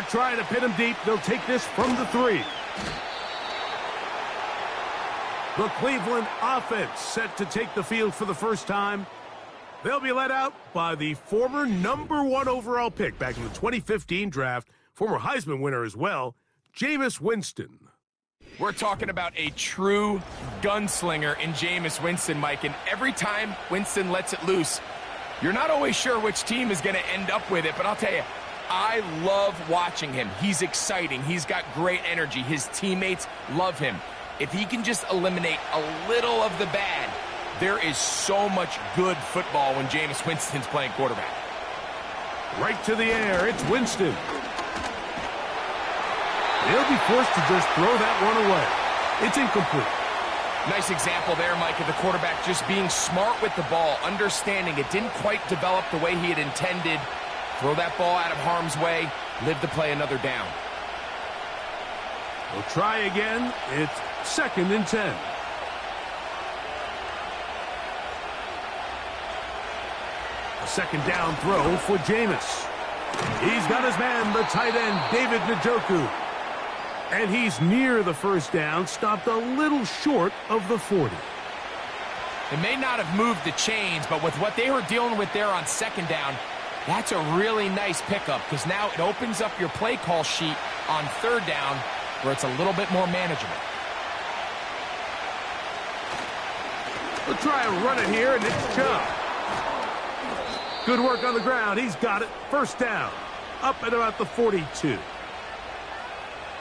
trying to pin him deep. They'll take this from the 3. The Cleveland offense set to take the field for the first time. They'll be led out by the former #1 overall pick back in the 2015 draft, former Heisman winner as well, Jameis Winston. We're talking about a true gunslinger in Jameis Winston, Mike, and every time Winston lets it loose, you're not always sure which team is going to end up with it, but I'll tell you, I love watching him. He's exciting. He's got great energy. His teammates love him. If he can just eliminate a little of the bad, there is so much good football when Jameis Winston's playing quarterback. Right to the air, it's Winston. He'll be forced to just throw that one away. It's incomplete. Nice example there, Mike, of the quarterback just being smart with the ball, understanding it didn't quite develop the way he had intended. Throw that ball out of harm's way, live to play another down. We'll try again. It's 2nd and 10. A 2nd down throw for Jameis. He's got his man, the tight end, David Njoku. And he's near the first down, stopped a little short of the 40. It may not have moved the chains, but with what they were dealing with there on 2nd down, that's a really nice pickup because now it opens up your play call sheet on 3rd down where it's a little bit more manageable. We'll try and run it here, and it's Chubb. Good work on the ground. He's got it. 1st down. Up at about the 42.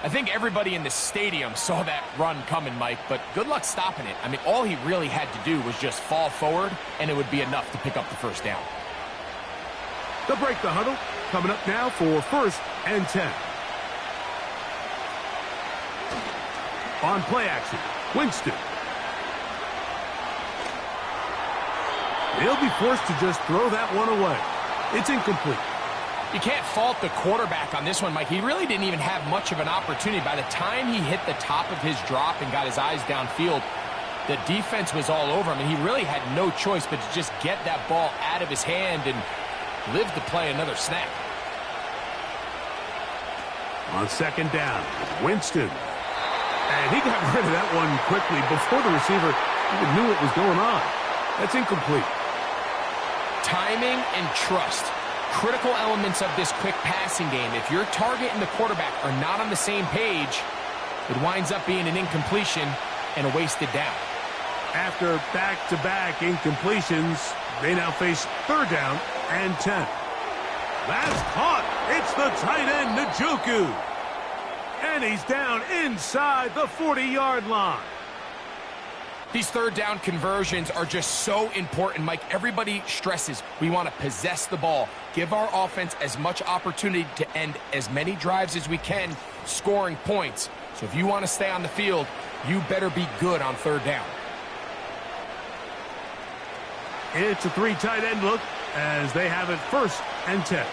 I think everybody in the stadium saw that run coming, Mike, but good luck stopping it. I mean, all he really had to do was just fall forward, and it would be enough to pick up the 1st down. They'll break the huddle. Coming up now for 1st and 10. On play action, Winston. He'll be forced to just throw that one away. It's incomplete. You can't fault the quarterback on this one, Mike. He really didn't even have much of an opportunity. By the time he hit the top of his drop and got his eyes downfield, the defense was all over him, and he really had no choice but to just get that ball out of his hand and live to play another snap. On 2nd down, Winston. And he got rid of that one quickly before the receiver even knew what was going on. That's incomplete. Timing and trust. Critical elements of this quick passing game. If your target and the quarterback are not on the same page, it winds up being an incompletion and a wasted down. After back-to-back incompletions, they now face 3rd down and 10. That's caught. It's the tight end, Njoku. And he's down inside the 40-yard line. These 3rd down conversions are just so important, Mike. Everybody stresses we want to possess the ball, give our offense as much opportunity to end as many drives as we can, scoring points. So if you want to stay on the field, you better be good on 3rd down. It's a 3 tight end look as they have it 1st and 10.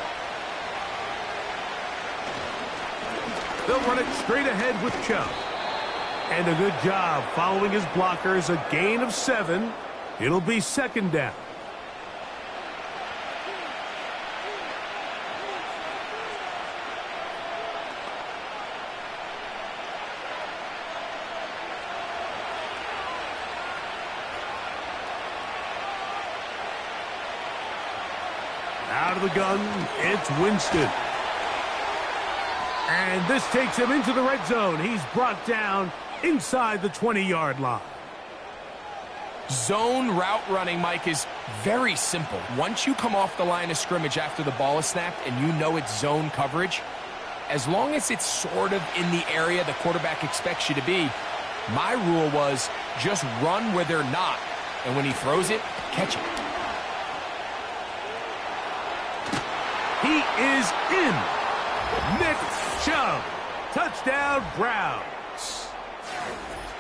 They'll run it straight ahead with Chubb. And a good job following his blockers, a gain of 7. It'll be 2nd down. Out of the gun, it's Winston. And this takes him into the red zone. He's brought down inside the 20-yard line. Zone route running, Mike, is very simple. Once you come off the line of scrimmage after the ball is snapped and you know it's zone coverage, as long as it's sort of in the area the quarterback expects you to be, my rule was just run where they're not. And when he throws it, catch it. He is in. Nick Chubb. Touchdown, Browns.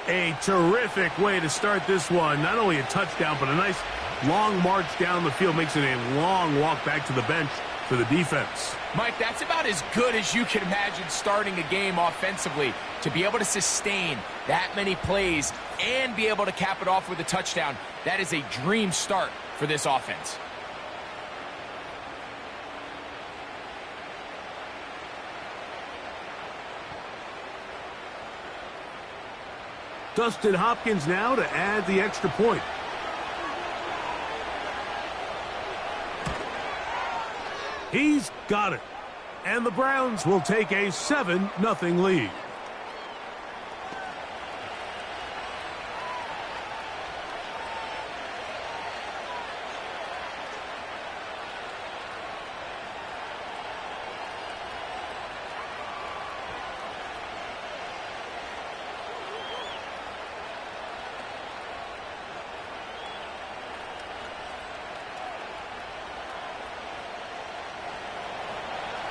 A terrific way to start this one. Not only a touchdown, but a nice long march down the field. Makes it a long walk back to the bench for the defense. Mike, that's about as good as you can imagine starting a game offensively. To be able to sustain that many plays and be able to cap it off with a touchdown, that is a dream start for this offense. Dustin Hopkins now to add the extra point. He's got it. And the Browns will take a 7-0 lead.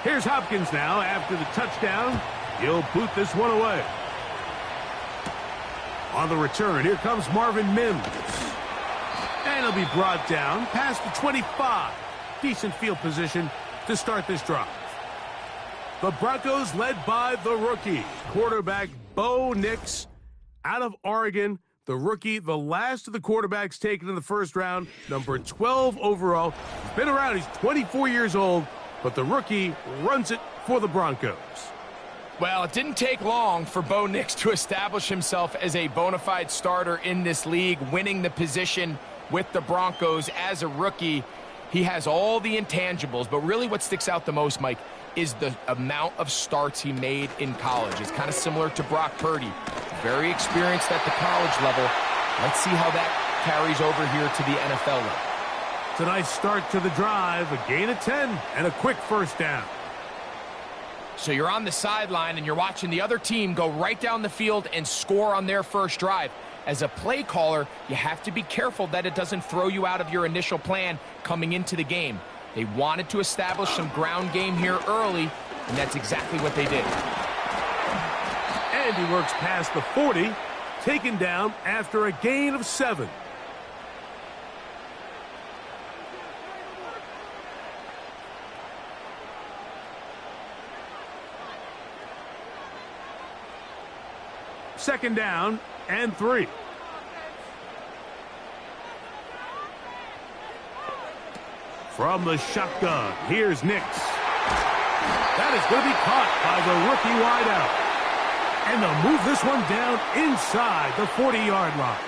Here's Hopkins now after the touchdown. He'll boot this one away. On the return, here comes Marvin Mims. And he'll be brought down past the 25. Decent field position to start this drive. The Broncos led by the rookie, quarterback Bo Nix out of Oregon. The rookie, the last of the quarterbacks taken in the first round, number 12 overall. He's been around, he's 24 years old. But the rookie runs it for the Broncos. Well, it didn't take long for Bo Nix to establish himself as a bona fide starter in this league, winning the position with the Broncos as a rookie. He has all the intangibles, but really what sticks out the most, Mike, is the amount of starts he made in college. It's kind of similar to Brock Purdy. Very experienced at the college level. Let's see how that carries over here to the NFL level. It's a nice start to the drive, a gain of 10, and a quick first down. So you're on the sideline and you're watching the other team go right down the field and score on their first drive. As a play caller, you have to be careful that it doesn't throw you out of your initial plan coming into the game. They wanted to establish some ground game here early, and that's exactly what they did. And he works past the 40, taken down after a gain of 7. Second down and 3. From the shotgun, here's Nix. That is going to be caught by the rookie wideout. And they'll move this one down inside the 40-yard line.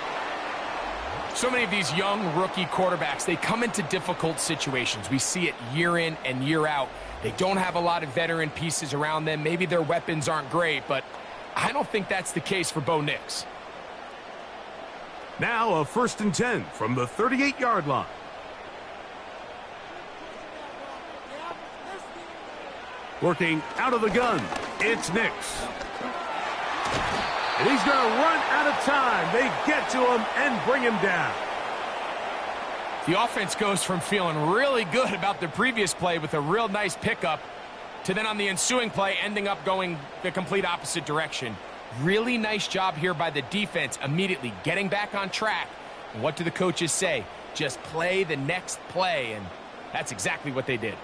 So many of these young rookie quarterbacks, they come into difficult situations. We see it year in and year out. They don't have a lot of veteran pieces around them. Maybe their weapons aren't great, but I don't think that's the case for Bo Nix. Now a 1st and 10 from the 38-yard line. Working out of the gun, it's Nix. And he's going to run out of time. They get to him and bring him down. The offense goes from feeling really good about the previous play with a real nice pickup to then on the ensuing play ending up going the complete opposite direction. Really nice job here by the defense, immediately getting back on track. And what do the coaches say? Just play the next play, and that's exactly what they did.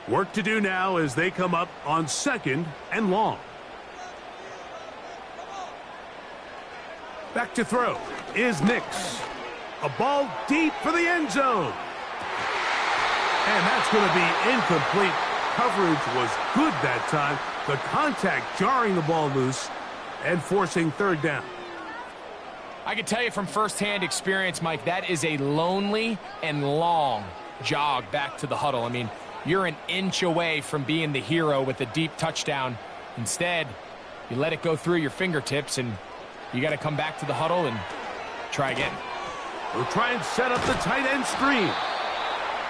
Work to do now as they come up on 2nd and long. Back to throw is Nix. A ball deep for the end zone. And that's going to be incomplete. Coverage was good that time. The contact jarring the ball loose and forcing 3rd down. I can tell you from firsthand experience, Mike, that is a lonely and long jog back to the huddle. I mean, you're an inch away from being the hero with a deep touchdown. Instead, you let it go through your fingertips, and you got to come back to the huddle and try again. We'll try and set up the tight end screen.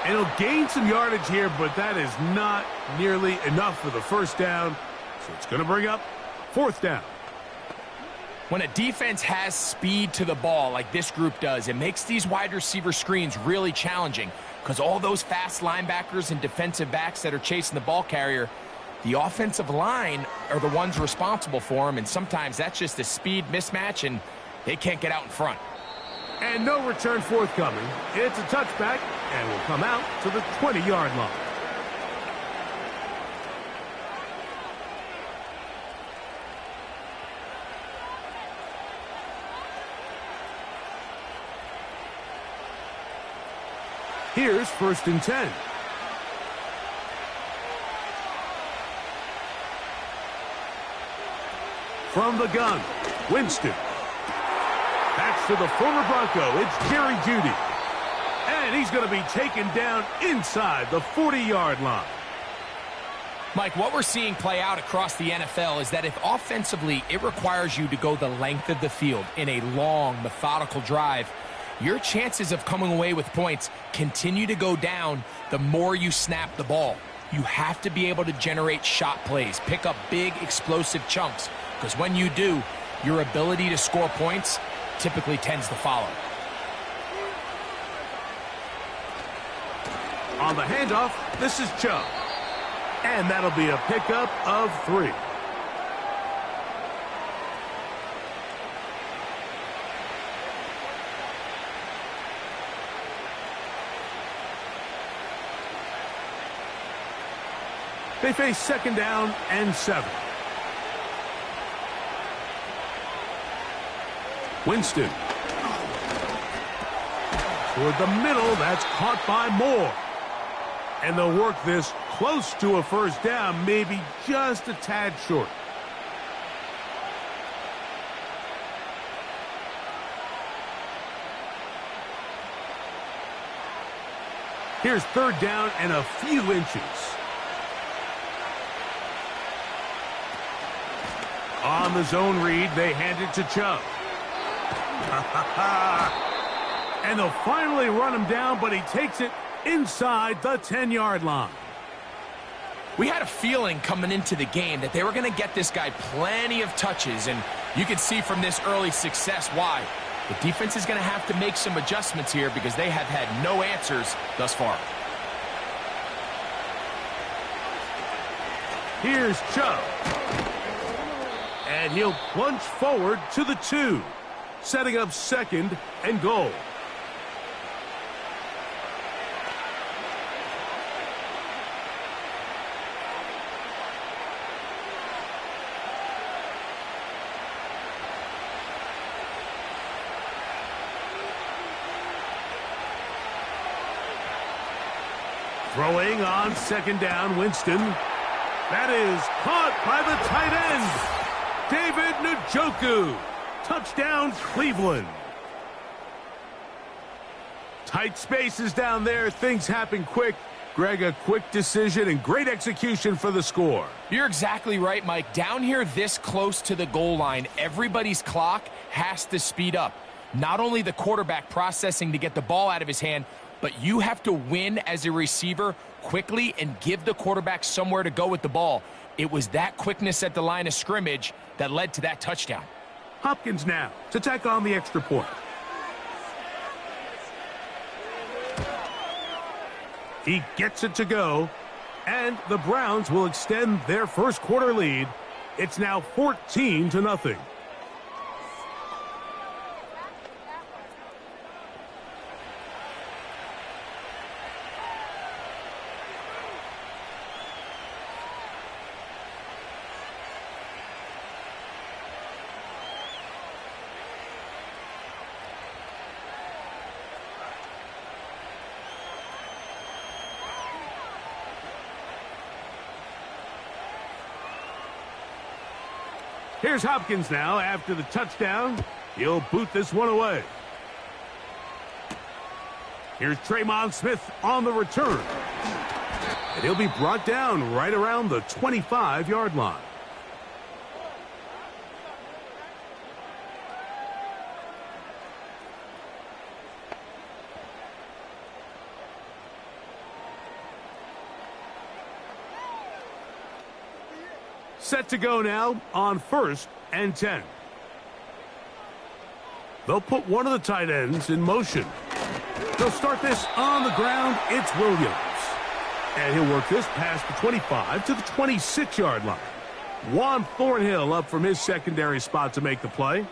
And he'll gain some yardage here, but that is not nearly enough for the first down. So it's going to bring up 4th down. When a defense has speed to the ball like this group does, it makes these wide receiver screens really challenging because all those fast linebackers and defensive backs that are chasing the ball carrier, the offensive line are the ones responsible for them, and sometimes that's just a speed mismatch, and they can't get out in front. And no return forthcoming. It's a touchback, and will come out to the 20-yard line. Here's 1st and 10. From the gun, Winston. That's to the former Bronco. It's Jerry Jeudy. And he's going to be taken down inside the 40-yard line. Mike, what we're seeing play out across the NFL is that if offensively it requires you to go the length of the field in a long, methodical drive, your chances of coming away with points continue to go down the more you snap the ball. You have to be able to generate shot plays, pick up big, explosive chunks, because when you do, your ability to score points typically tends to follow. On the handoff, this is Chubb. And that'll be a pickup of 3. They face 2nd down and 7. Winston. Toward the middle, that's caught by Moore. And they'll work this close to a 1st down, maybe just a tad short. Here's 3rd down and a few inches. On the zone read, they hand it to Chubb. And they'll finally run him down, but he takes it inside the 10-yard line. We had a feeling coming into the game that they were going to get this guy plenty of touches, and you can see from this early success why. The defense is going to have to make some adjustments here because they have had no answers thus far. Here's Chubb. And he'll plunge forward to the 2, setting up 2nd and goal. Throwing on 2nd down, Winston. That is caught by the tight end, David Njoku. Touchdown, Cleveland. Tight spaces down there. Things happen quick. Greg, a quick decision and great execution for the score. You're exactly right, Mike. Down here this close to the goal line, everybody's clock has to speed up. Not only the quarterback processing to get the ball out of his hand, but you have to win as a receiver quickly and give the quarterback somewhere to go with the ball. It was that quickness at the line of scrimmage that led to that touchdown. Hopkins now to tack on the extra point. He gets it to go, and the Browns will extend their 1st quarter lead. It's now 14-0. Here's Hopkins now after the touchdown. He'll boot this one away. Here's Traymon Smith on the return. And he'll be brought down right around the 25-yard line. Set to go now on 1st and 10. They'll put one of the tight ends in motion. They'll start this on the ground. It's Williams. And he'll work this past the 25 to the 26-yard line. Juan Thornhill up from his secondary spot to make the play.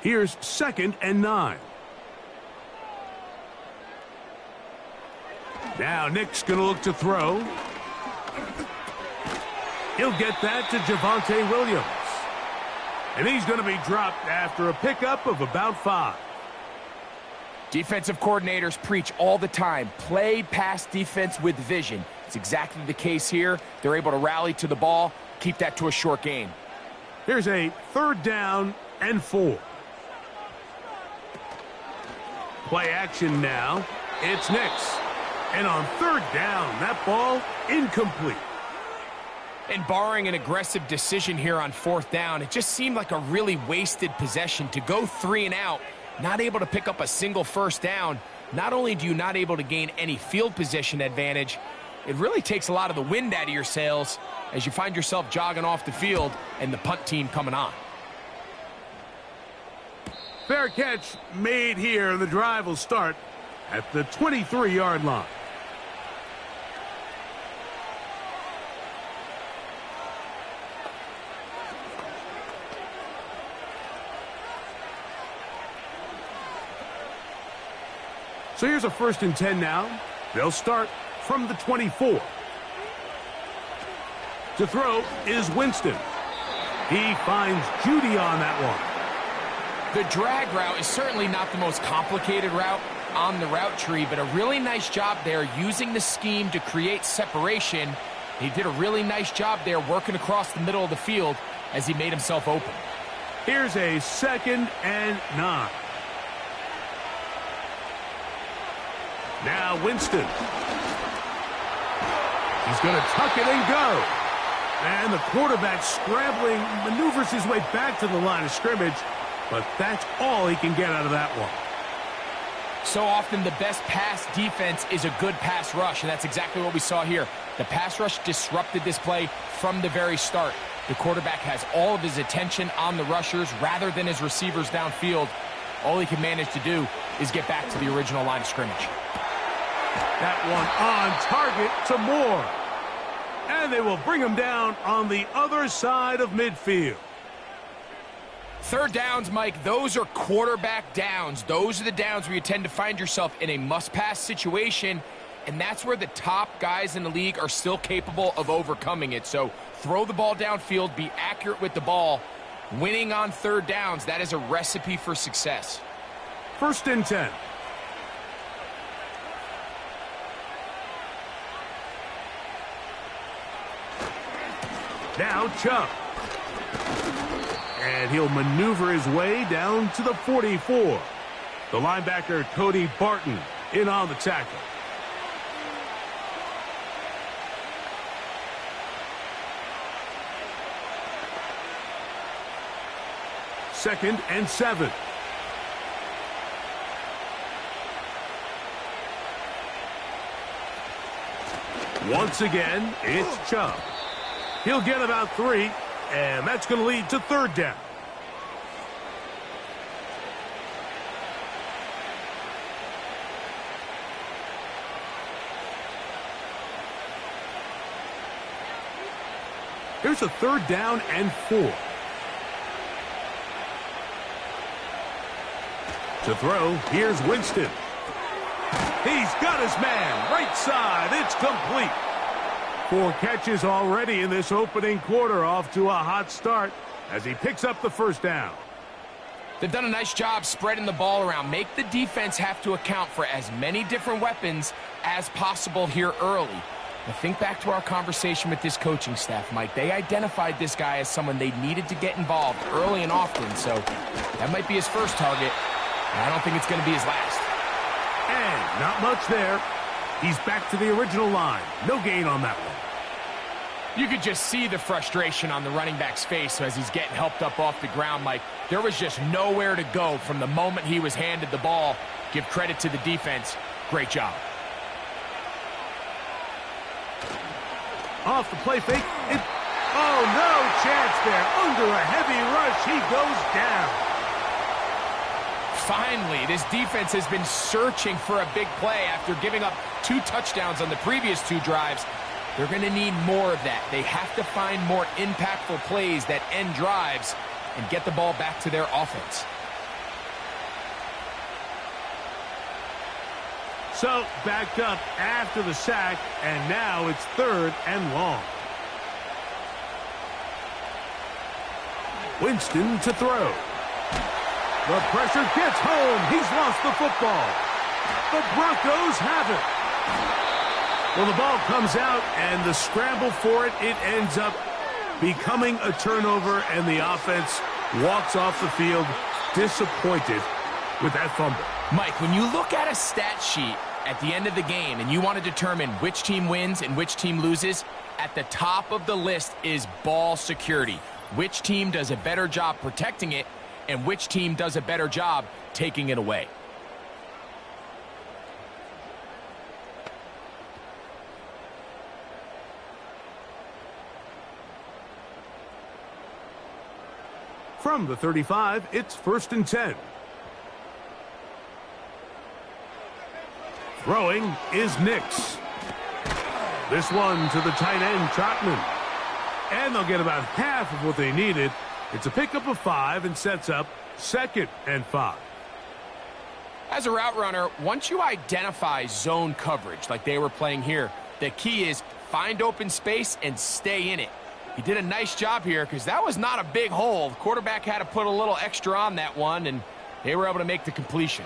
Here's 2nd and 9. Now Nick's going to look to throw. He'll get that to Javonte Williams. And he's going to be dropped after a pickup of about 5. Defensive coordinators preach all the time, play pass defense with vision. It's exactly the case here. They're able to rally to the ball, keep that to a short gain. Here's a 3rd down and 4. Play action now. It's Nix. And on 3rd down, that ball incomplete. And barring an aggressive decision here on 4th down, it just seemed like a really wasted possession to go 3 and out, not able to pick up a single 1st down. Not only do you not able to gain any field position advantage, it really takes a lot of the wind out of your sails as you find yourself jogging off the field and the punt team coming on. Fair catch made here, and the drive will start at the 23-yard line. So here's a 1st and 10 now. They'll start from the 24. To throw is Winston. He finds Judy on that one. The drag route is certainly not the most complicated route on the route tree, but a really nice job there using the scheme to create separation. He did a really nice job there working across the middle of the field as he made himself open. Here's a 2nd and 9. Now Winston. He's going to tuck it and go. And the quarterback scrambling, maneuvers his way back to the line of scrimmage, but that's all he can get out of that one. So often the best pass defense is a good pass rush, and that's exactly what we saw here. The pass rush disrupted this play from the very start. The quarterback has all of his attention on the rushers rather than his receivers downfield. All he can manage to do is get back to the original line of scrimmage. That one on target to Moore. And they will bring him down on the other side of midfield. 3rd downs, Mike, those are quarterback downs. Those are the downs where you tend to find yourself in a must-pass situation, and that's where the top guys in the league are still capable of overcoming it. So throw the ball downfield, be accurate with the ball. Winning on 3rd downs, that is a recipe for success. 1st and 10. Now Chubb. And he'll maneuver his way down to the 44. The linebacker, Cody Barton, in on the tackle. Second and 7. Once again, it's Chubb. He'll get about 3, and that's going to lead to 3rd down. Here's a 3rd down and 4. To throw, here's Winston. He's got his man, right side, it's complete. 4 catches already in this opening quarter, off to a hot start as he picks up the 1st down. They've done a nice job spreading the ball around. Make the defense have to account for as many different weapons as possible here early. Now think back to our conversation with this coaching staff, Mike. They identified this guy as someone they needed to get involved early and often, so that might be his first target, and I don't think it's going to be his last. And not much there. He's back to the original line. No gain on that one. You could just see the frustration on the running back's face as he's getting helped up off the ground, Mike. There was just nowhere to go from the moment he was handed the ball. Give credit to the defense. Great job. Off the play fake. Oh, no chance there. Under a heavy rush, he goes down. Finally, this defense has been searching for a big play after giving up 2 touchdowns on the previous 2 drives. They're going to need more of that. They have to find more impactful plays that end drives and get the ball back to their offense. So, backed up after the sack, and now it's 3rd and long. Winston to throw. The pressure gets home. He's lost the football. The Broncos have it. Well, the ball comes out, and the scramble for it, it ends up becoming a turnover, and the offense walks off the field disappointed with that fumble. Mike, when you look at a stat sheet at the end of the game and you want to determine which team wins and which team loses, at the top of the list is ball security. Which team does a better job protecting it and which team does a better job taking it away. From the 35, it's 1st and 10. Throwing is Nix. This one to the tight end, Trotman. And they'll get about half of what they needed. It's a pickup of 5 and sets up 2nd and 5. As a route runner, once you identify zone coverage like they were playing here, the key is find open space and stay in it. He did a nice job here because that was not a big hole. The quarterback had to put a little extra on that one, and they were able to make the completion.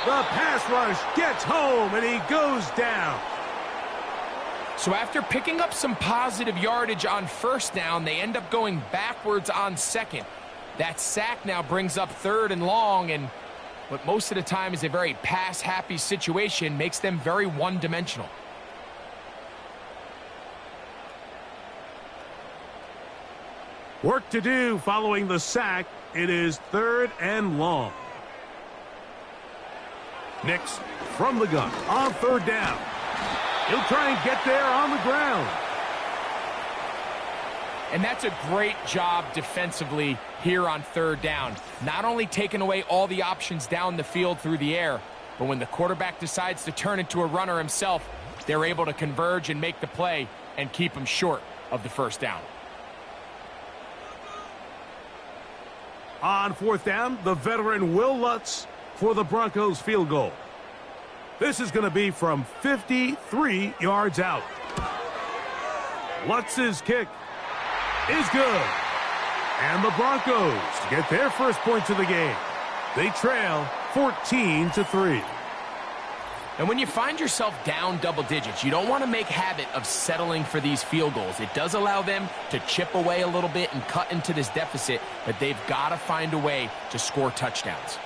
The pass rush gets home, and he goes down. So after picking up some positive yardage on 1st down, they end up going backwards on 2nd. That sack now brings up 3rd and long, and what most of the time is a very pass-happy situation makes them very one-dimensional. Work to do following the sack. It is 3rd and long. Nix from the gun on 3rd down. He'll try and get there on the ground. And that's a great job defensively here on 3rd down. Not only taking away all the options down the field through the air, but when the quarterback decides to turn into a runner himself, they're able to converge and make the play and keep him short of the 1st down. On 4th down, the veteran Will Lutz for the Broncos field goal. This is going to be from 53 yards out. Lutz's kick is good. And the Broncos get their first points of the game. They trail 14-3. And when you find yourself down double digits, you don't want to make habit of settling for these field goals. It does allow them to chip away a little bit and cut into this deficit, but they've got to find a way to score touchdowns.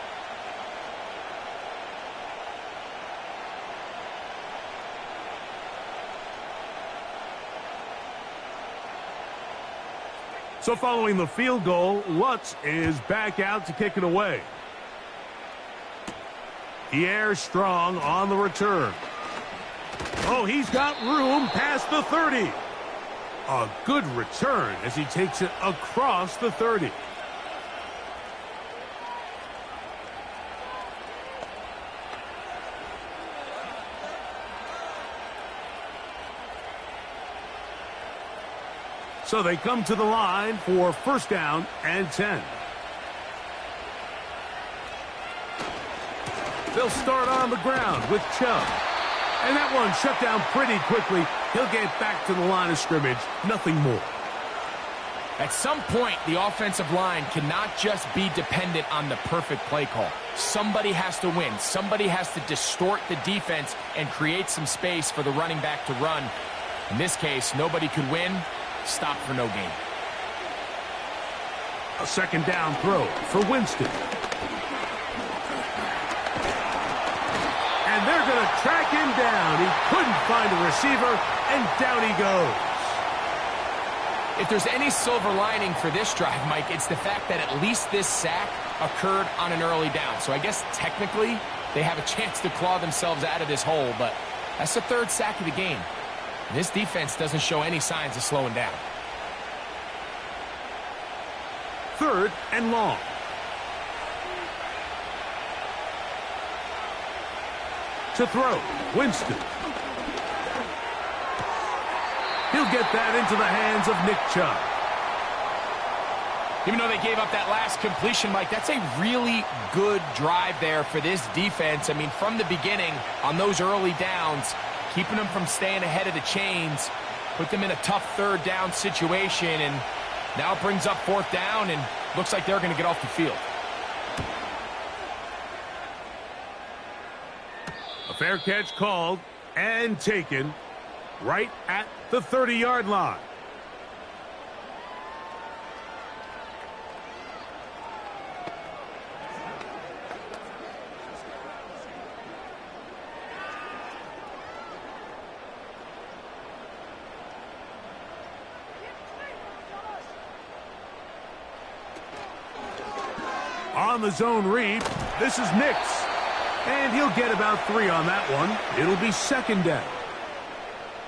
So following the field goal, Lutz is back out to kick it away. He airs strong on the return. Oh, he's got room past the 30. A good return as he takes it across the 30. So they come to the line for 1st down and 10. They'll start on the ground with Chubb. And that one shut down pretty quickly. He'll get back to the line of scrimmage. Nothing more. At some point, the offensive line cannot just be dependent on the perfect play call. Somebody has to win. Somebody has to distort the defense and create some space for the running back to run. In this case, nobody could win. Stop for no gain. A 2nd down throw for Winston. And they're going to track him down. He couldn't find a receiver, and down he goes. If there's any silver lining for this drive, Mike, it's the fact that at least this sack occurred on an early down. So I guess technically they have a chance to claw themselves out of this hole, but that's the 3rd sack of the game. This defense doesn't show any signs of slowing down. 3rd and long. To throw, Winston. He'll get that into the hands of Nick Chubb. Even though they gave up that last completion, Mike, that's a really good drive there for this defense. I mean, from the beginning, on those early downs, keeping them from staying ahead of the chains, put them in a tough 3rd down situation, and Now it brings up 4th down, and looks like they're going to get off the field. A fair catch called and taken right at the 30-yard line. On the zone read, this is Nix. And he'll get about 3 on that one. It'll be 2nd down.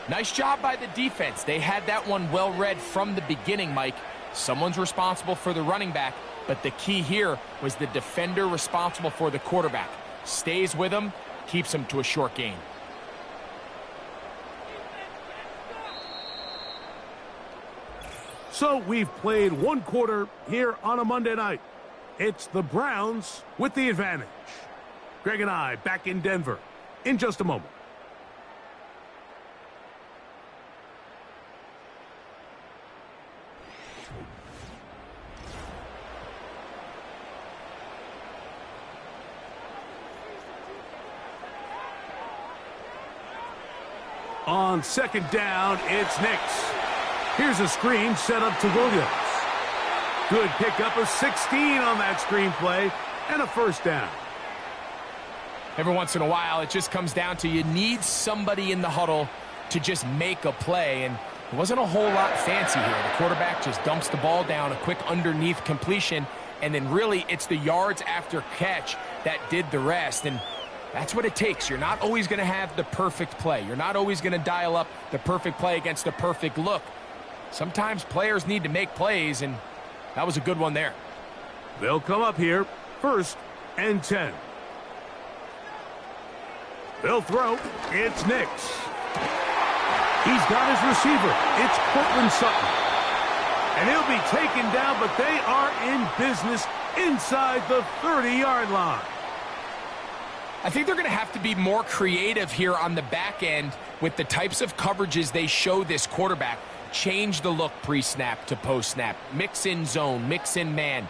Nice job by the defense. They had that one well read from the beginning, Mike. Someone's responsible for the running back, but the key here was the defender responsible for the quarterback. Stays with him, keeps him to a short gain. So we've played 1 quarter here on a Monday night. It's the Browns with the advantage. Greg and I back in Denver in just a moment. On 2nd down, it's Nix. Here's a screen set up to Williams. Good pickup of 16 on that screen play and a 1st down. Every once in a while, it just comes down to you need somebody in the huddle to just make a play, and it wasn't a whole lot fancy here. The quarterback just dumps the ball down, a quick underneath completion, and then really it's the yards after catch that did the rest, and that's what it takes. You're not always going to have the perfect play. You're not always going to dial up the perfect play against the perfect look. Sometimes players need to make plays, and that was a good one there. They'll come up here, 1st and 10. They'll throw. It's Nix. He's got his receiver. It's Cortland Sutton. And he'll be taken down, but they are in business inside the 30-yard line. I think they're going to have to be more creative here on the back end with the types of coverages they show this quarterback. Change the look pre-snap to post-snap. Mix in zone, mix in man.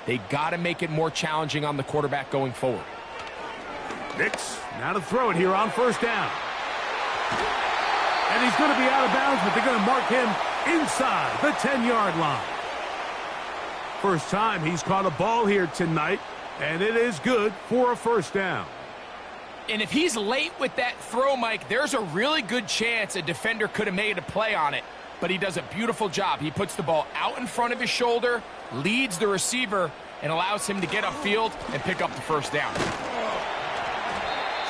They got to make it more challenging on the quarterback going forward. Nix now to throw it here on 1st down. And he's going to be out of bounds, but they're going to mark him inside the 10-yard line. First time he's caught a ball here tonight, and it is good for a 1st down. And if he's late with that throw, Mike, there's a really good chance a defender could have made a play on it. But he does a beautiful job. He puts the ball out in front of his shoulder, leads the receiver, and allows him to get upfield and pick up the 1st down.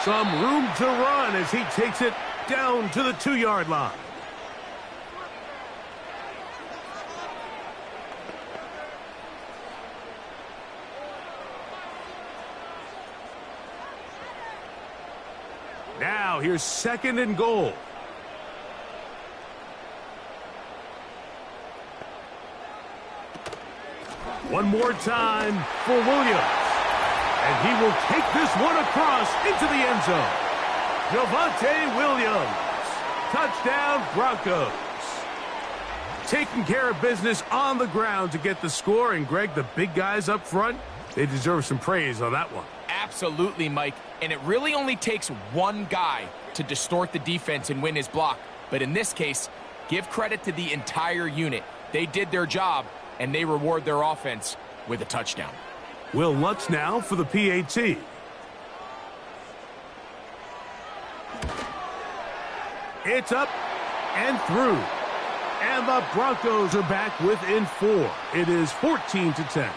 Some room to run as he takes it down to the 2-yard line. Now here's 2nd and goal. One more time for Williams. And he will take this one across into the end zone. Javonte Williams. Touchdown, Broncos. Taking care of business on the ground to get the score. And, Greg, the big guys up front, they deserve some praise on that one. Absolutely, Mike. And it really only takes one guy to distort the defense and win his block. But in this case, give credit to the entire unit. They did their job, and they reward their offense with a touchdown. Will Lutz now for the PAT. It's up and through. And the Broncos are back within 4. It is 14-10.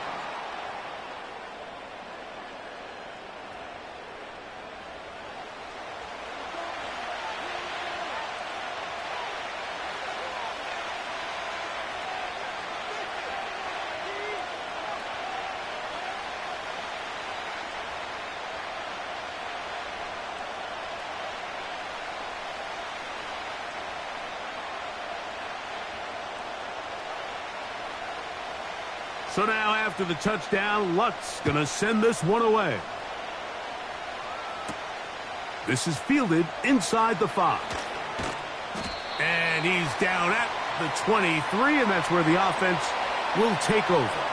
So now after the touchdown, Lutz going to send this one away. This is fielded inside the 5. And he's down at the 23, and that's where the offense will take over.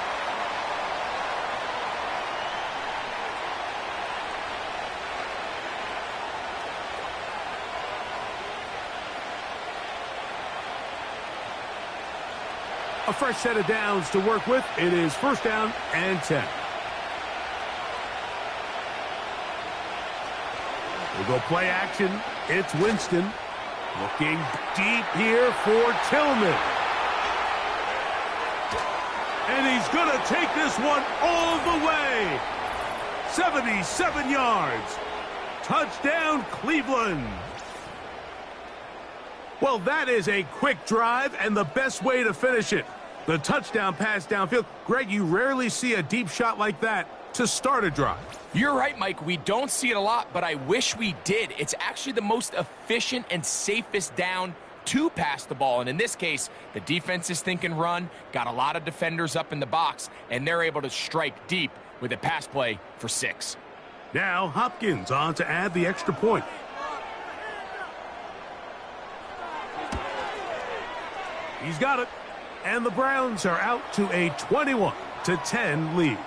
A fresh set of downs to work with. It is 1st down and 10. We'll go play action. It's Winston. Looking deep here for Tillman. And he's going to take this one all the way. 77 yards. Touchdown, Cleveland. Well, that is a quick drive and the best way to finish it. The touchdown pass downfield. Greg, you rarely see a deep shot like that to start a drive. You're right, Mike. We don't see it a lot, but I wish we did. It's actually the most efficient and safest down to pass the ball. And in this case, the defense is thinking run, got a lot of defenders up in the box, and they're able to strike deep with a pass play for 6. Now Hopkins on to add the extra point. He's got it. And the Browns are out to a 21-10 lead.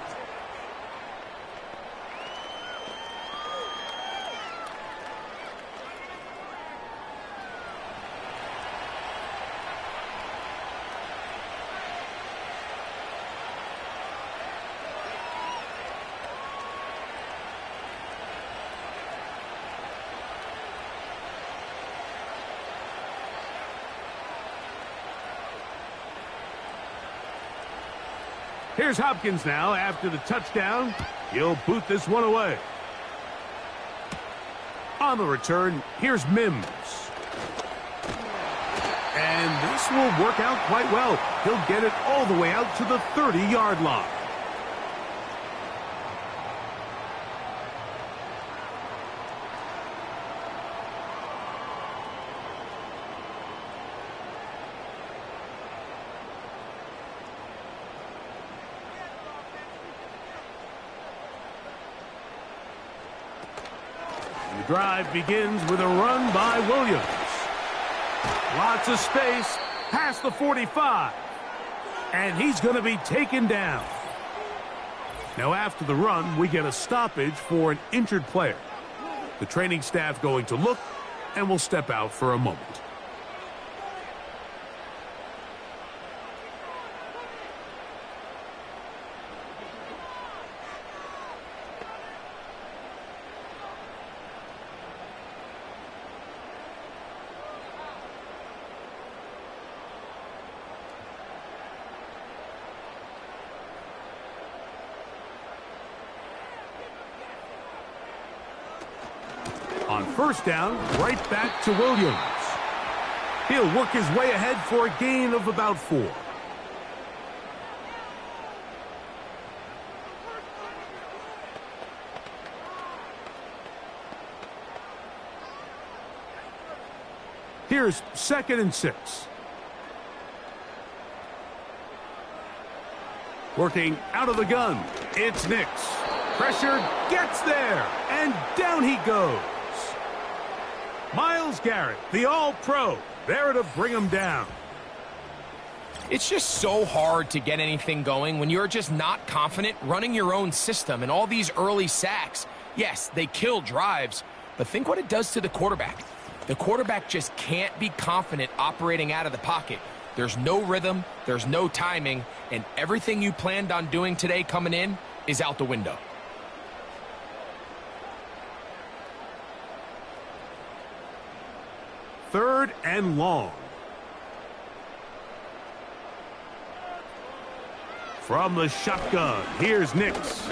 Here's Hopkins now after the touchdown. He'll boot this one away. On the return, here's Mims. And this will work out quite well. He'll get it all the way out to the 30-yard line. The drive begins with a run by Williams. Lots of space past the 45. And he's going to be taken down. Now after the run, we get a stoppage for an injured player. The training staff going to look and will step out for a moment. On 1st down, right back to Williams. He'll work his way ahead for a gain of about 4. Here's 2nd and 6. Working out of the gun, it's Nix. Pressure gets there, and down he goes. Myles Garrett, the All-Pro, there to bring him down. It's just so hard to get anything going when you're just not confident running your own system. And all these early sacks, yes, they kill drives, but think what it does to the quarterback. The quarterback just can't be confident operating out of the pocket. There's no rhythm, there's no timing, and everything you planned on doing today coming in is out the window. Third and long. From the shotgun, here's Nix.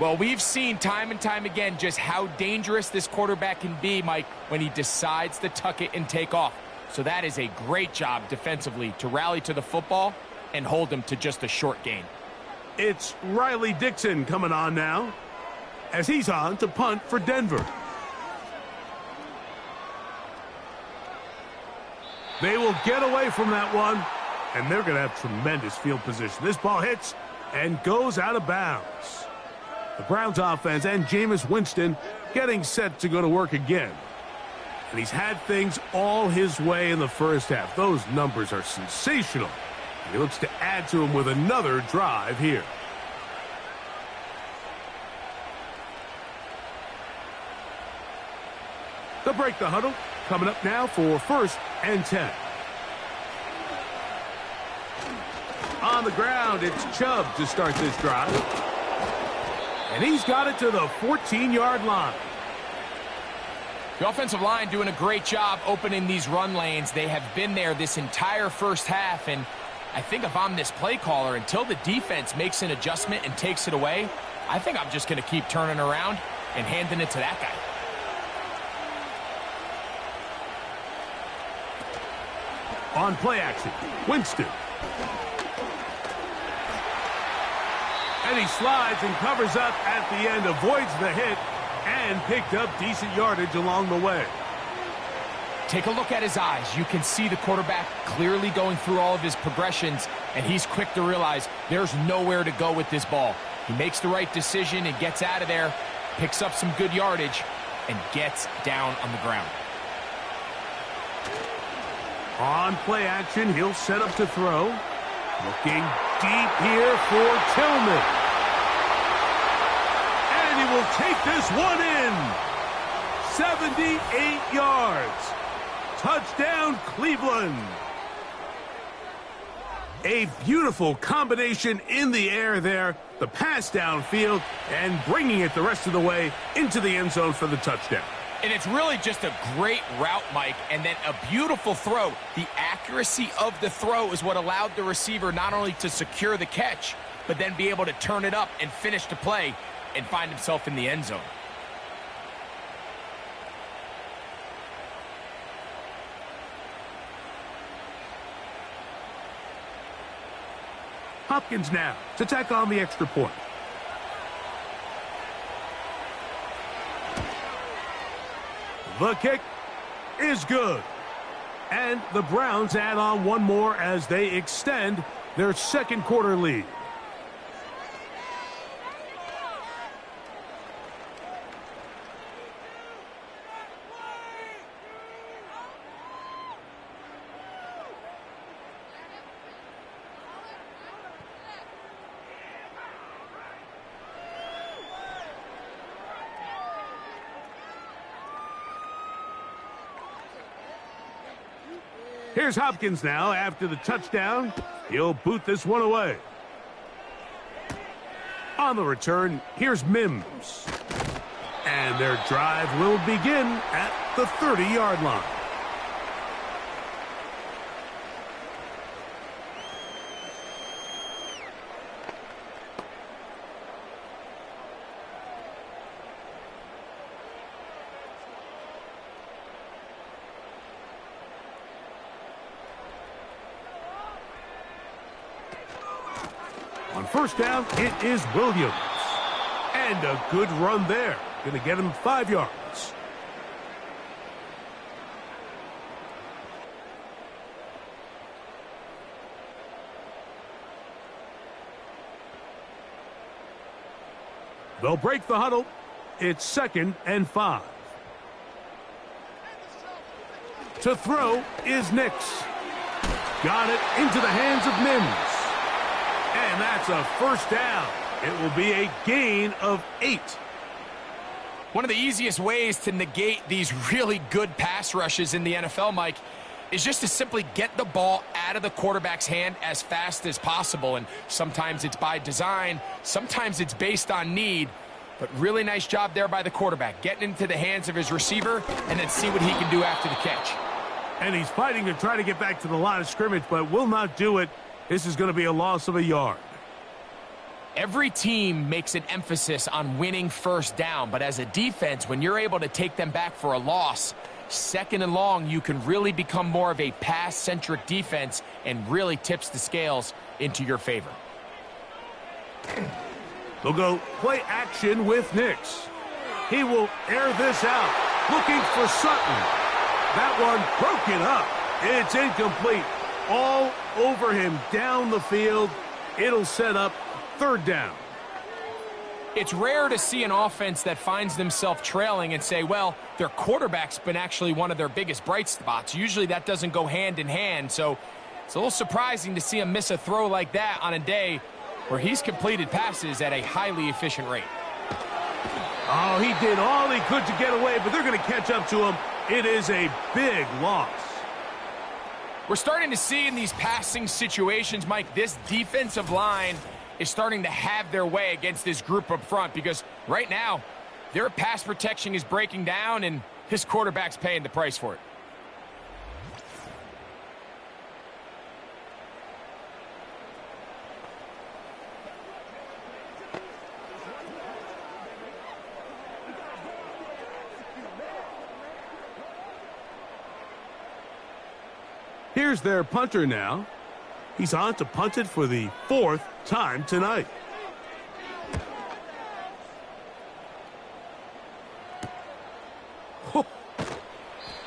Well, we've seen time and time again just how dangerous this quarterback can be, Mike, when he decides to tuck it and take off. So that is a great job defensively to rally to the football and hold him to just a short gain. It's Riley Dixon coming on now as he's on to punt for Denver. They will get away from that one, and they're going to have tremendous field position. This ball hits and goes out of bounds. The Browns offense and Jameis Winston getting set to go to work again. And he's had things all his way in the first half. Those numbers are sensational. And he looks to add to them with another drive here. They'll break the huddle. Coming up now for 1st and 10. On the ground, it's Chubb to start this drive. And he's got it to the 14-yard line. The offensive line doing a great job opening these run lanes. They have been there this entire first half, and I think if I'm this play caller, until the defense makes an adjustment and takes it away, I think I'm just going to keep turning around and handing it to that guy. On play action, Winston. And he slides and covers up at the end, avoids the hit, and picked up decent yardage along the way. Take a look at his eyes. You can see the quarterback clearly going through all of his progressions, and he's quick to realize there's nowhere to go with this ball. He makes the right decision and gets out of there, picks up some good yardage, and gets down on the ground. On play action, he'll set up to throw. Looking deep here for Tillman. And he will take this one in. 78 yards. Touchdown, Cleveland. A beautiful combination in the air there. The pass downfield and bringing it the rest of the way into the end zone for the touchdown. And it's really just a great route, Mike, and then a beautiful throw. The accuracy of the throw is what allowed the receiver not only to secure the catch, but then be able to turn it up and finish the play and find himself in the end zone. Hopkins now to tack on the extra point. The kick is good. And the Browns add on one more as they extend their second quarter lead. Here's Hopkins now after the touchdown. He'll boot this one away. On the return, here's Mims. And their drive will begin at the 30-yard line. On first down, it is Williams. And a good run there. Going to get him 5 yards. They'll break the huddle. It's 2nd and 5. To throw is Nix. Got it into the hands of Mims. And that's a first down. It will be a gain of 8. One of the easiest ways to negate these really good pass rushes in the NFL, Mike, is just to simply get the ball out of the quarterback's hand as fast as possible. And sometimes it's by design, sometimes it's based on need. But really nice job there by the quarterback, getting into the hands of his receiver and then see what he can do after the catch. And he's fighting to try to get back to the line of scrimmage, but will not do it. This is going to be a loss of a yard. Every team makes an emphasis on winning first down, but as a defense, when you're able to take them back for a loss, 2nd and long, you can really become more of a pass-centric defense and really tips the scales into your favor. They'll go play action with Nix. He will air this out, looking for Sutton. That one broken up. It's incomplete. All over him down the field. It'll set up 3rd down. It's rare to see an offense that finds themselves trailing and say, well, their quarterback's been actually one of their biggest bright spots. Usually that doesn't go hand in hand, so it's a little surprising to see him miss a throw like that on a day where he's completed passes at a highly efficient rate. Oh, he did all he could to get away, but they're going to catch up to him. It is a big loss. We're starting to see in these passing situations, Mike, this defensive line is starting to have their way against this group up front, because right now their pass protection is breaking down and his quarterback's paying the price for it. Here's their punter now. He's on to punt it for the 4th time tonight.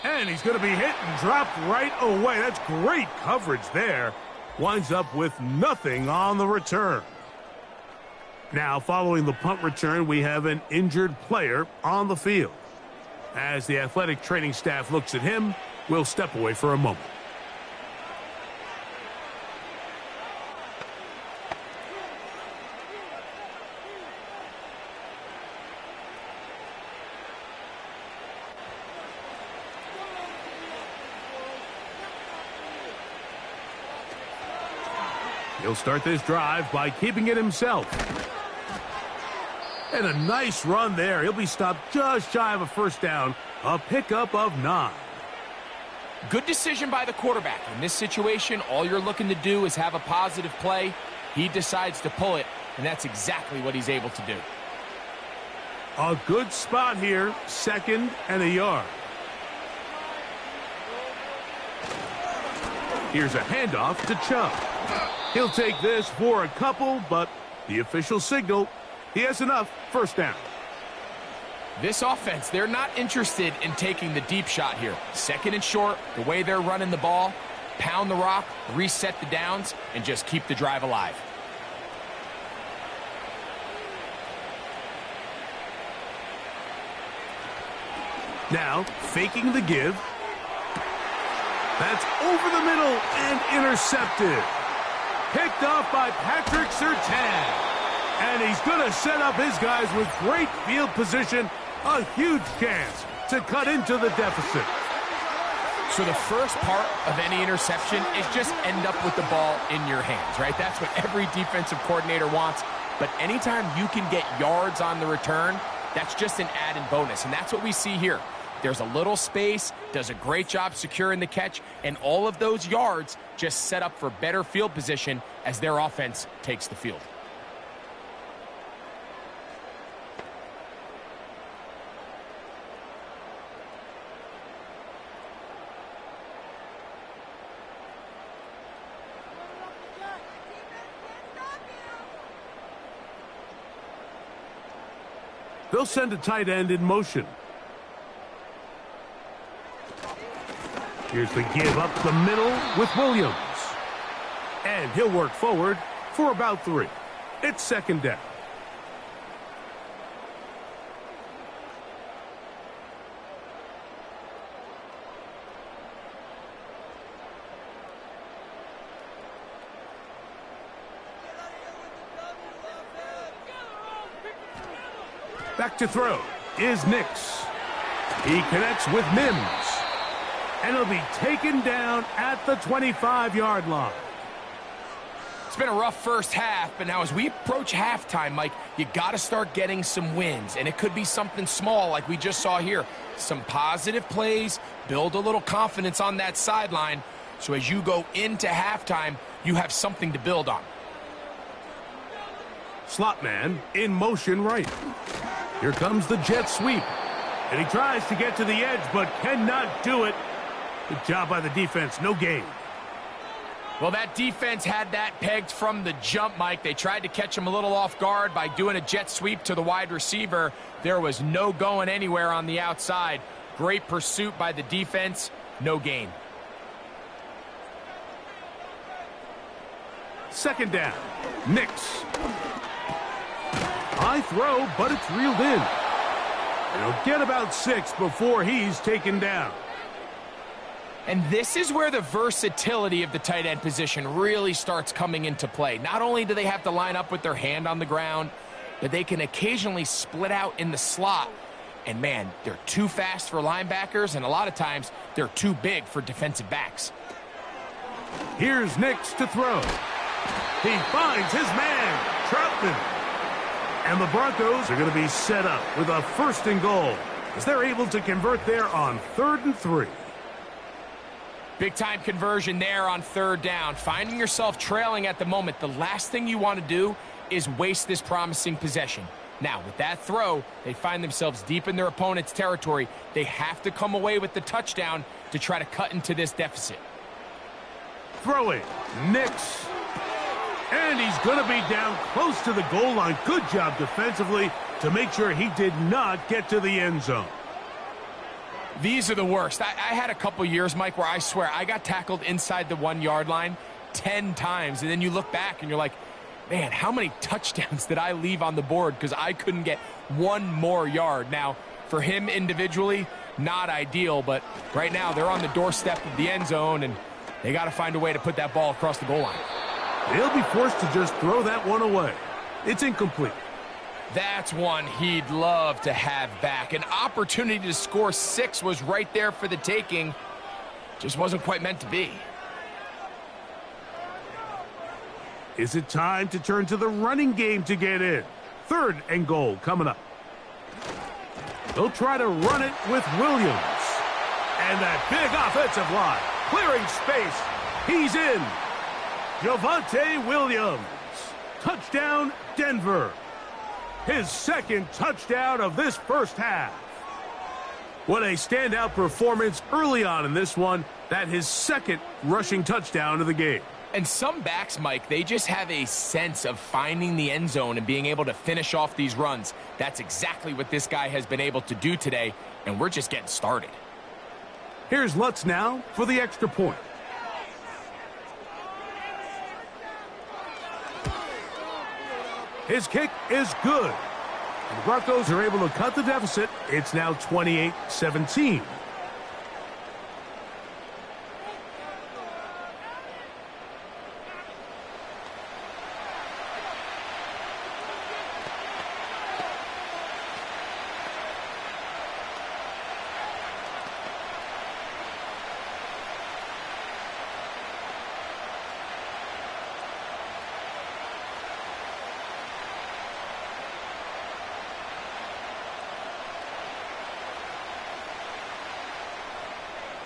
And he's going to be hit and dropped right away. That's great coverage there. Winds up with nothing on the return. Now, following the punt return, we have an injured player on the field. As the athletic training staff looks at him, we'll step away for a moment. He'll start this drive by keeping it himself. And a nice run there. He'll be stopped just shy of a first down. A pickup of 9. Good decision by the quarterback. In this situation, all you're looking to do is have a positive play. He decides to pull it, and that's exactly what he's able to do. A good spot here. 2nd and a yard. Here's a handoff to Chubb. He'll take this for a couple, but the official signal, he has enough. First down. This offense, they're not interested in taking the deep shot here. 2nd and short, the way they're running the ball, pound the rock, reset the downs, and just keep the drive alive. Now, faking the give. That's over the middle and intercepted. Picked off by Patrick Surtain. And he's going to set up his guys with great field position. A huge chance to cut into the deficit. So the first part of any interception is just end up with the ball in your hands, right? That's what every defensive coordinator wants. But anytime you can get yards on the return, that's just an added bonus. And that's what we see here. There's a little space, does a great job securing the catch, and all of those yards just set up for better field position as their offense takes the field. They'll send a tight end in motion. Here's the give up the middle with Williams. And he'll work forward for about 3. It's 2nd down. Back to throw is Nix. He connects with Mims. And he'll be taken down at the 25-yard line. It's been a rough first half, but now as we approach halftime, Mike, you got to start getting some wins. And it could be something small like we just saw here. Some positive plays, build a little confidence on that sideline. So as you go into halftime, you have something to build on. Slot man in motion right. Here comes the jet sweep. And he tries to get to the edge, but cannot do it. Good job by the defense. No gain. Well, that defense had that pegged from the jump, Mike. They tried to catch him a little off guard by doing a jet sweep to the wide receiver. There was no going anywhere on the outside. Great pursuit by the defense. No gain. 2nd down. Nix. High throw, but it's reeled in. And he'll get about 6 before he's taken down. And this is where the versatility of the tight end position really starts coming into play. Not only do they have to line up with their hand on the ground, but they can occasionally split out in the slot. And man, they're too fast for linebackers, and a lot of times they're too big for defensive backs. Here's Nix to throw. He finds his man, Troutman. And the Broncos are going to be set up with a 1st and goal as they're able to convert there on 3rd and 3. Big-time conversion there on 3rd down. Finding yourself trailing at the moment, the last thing you want to do is waste this promising possession. Now, with that throw, they find themselves deep in their opponent's territory. They have to come away with the touchdown to try to cut into this deficit. Throwing, Nix. And he's going to be down close to the goal line. Good job defensively to make sure he did not get to the end zone. These are the worst. I had a couple years, Mike, where I swear I got tackled inside the 1-yard line 10 times. And then you look back and you're like, man, how many touchdowns did I leave on the board because I couldn't get 1 more yard? Now, for him individually, not ideal, but right now they're on the doorstep of the end zone, and they got to find a way to put that ball across the goal line. He'll be forced to just throw that one away. It's incomplete. That's one he'd love to have back. An opportunity to score 6 was right there for the taking. Just wasn't quite meant to be. Is it time to turn to the running game to get in? 3rd and goal coming up. They'll try to run it with Williams. And that big offensive line, clearing space. He's in. Javonte Williams. Touchdown, Denver. His 2nd touchdown of this first half. What a standout performance early on in this one. That his 2nd rushing touchdown of the game. And some backs, Mike, they just have a sense of finding the end zone and being able to finish off these runs. That's exactly what this guy has been able to do today, and we're just getting started. Here's Lutz now for the extra point. His kick is good. And the Broncos are able to cut the deficit. It's now 28-17.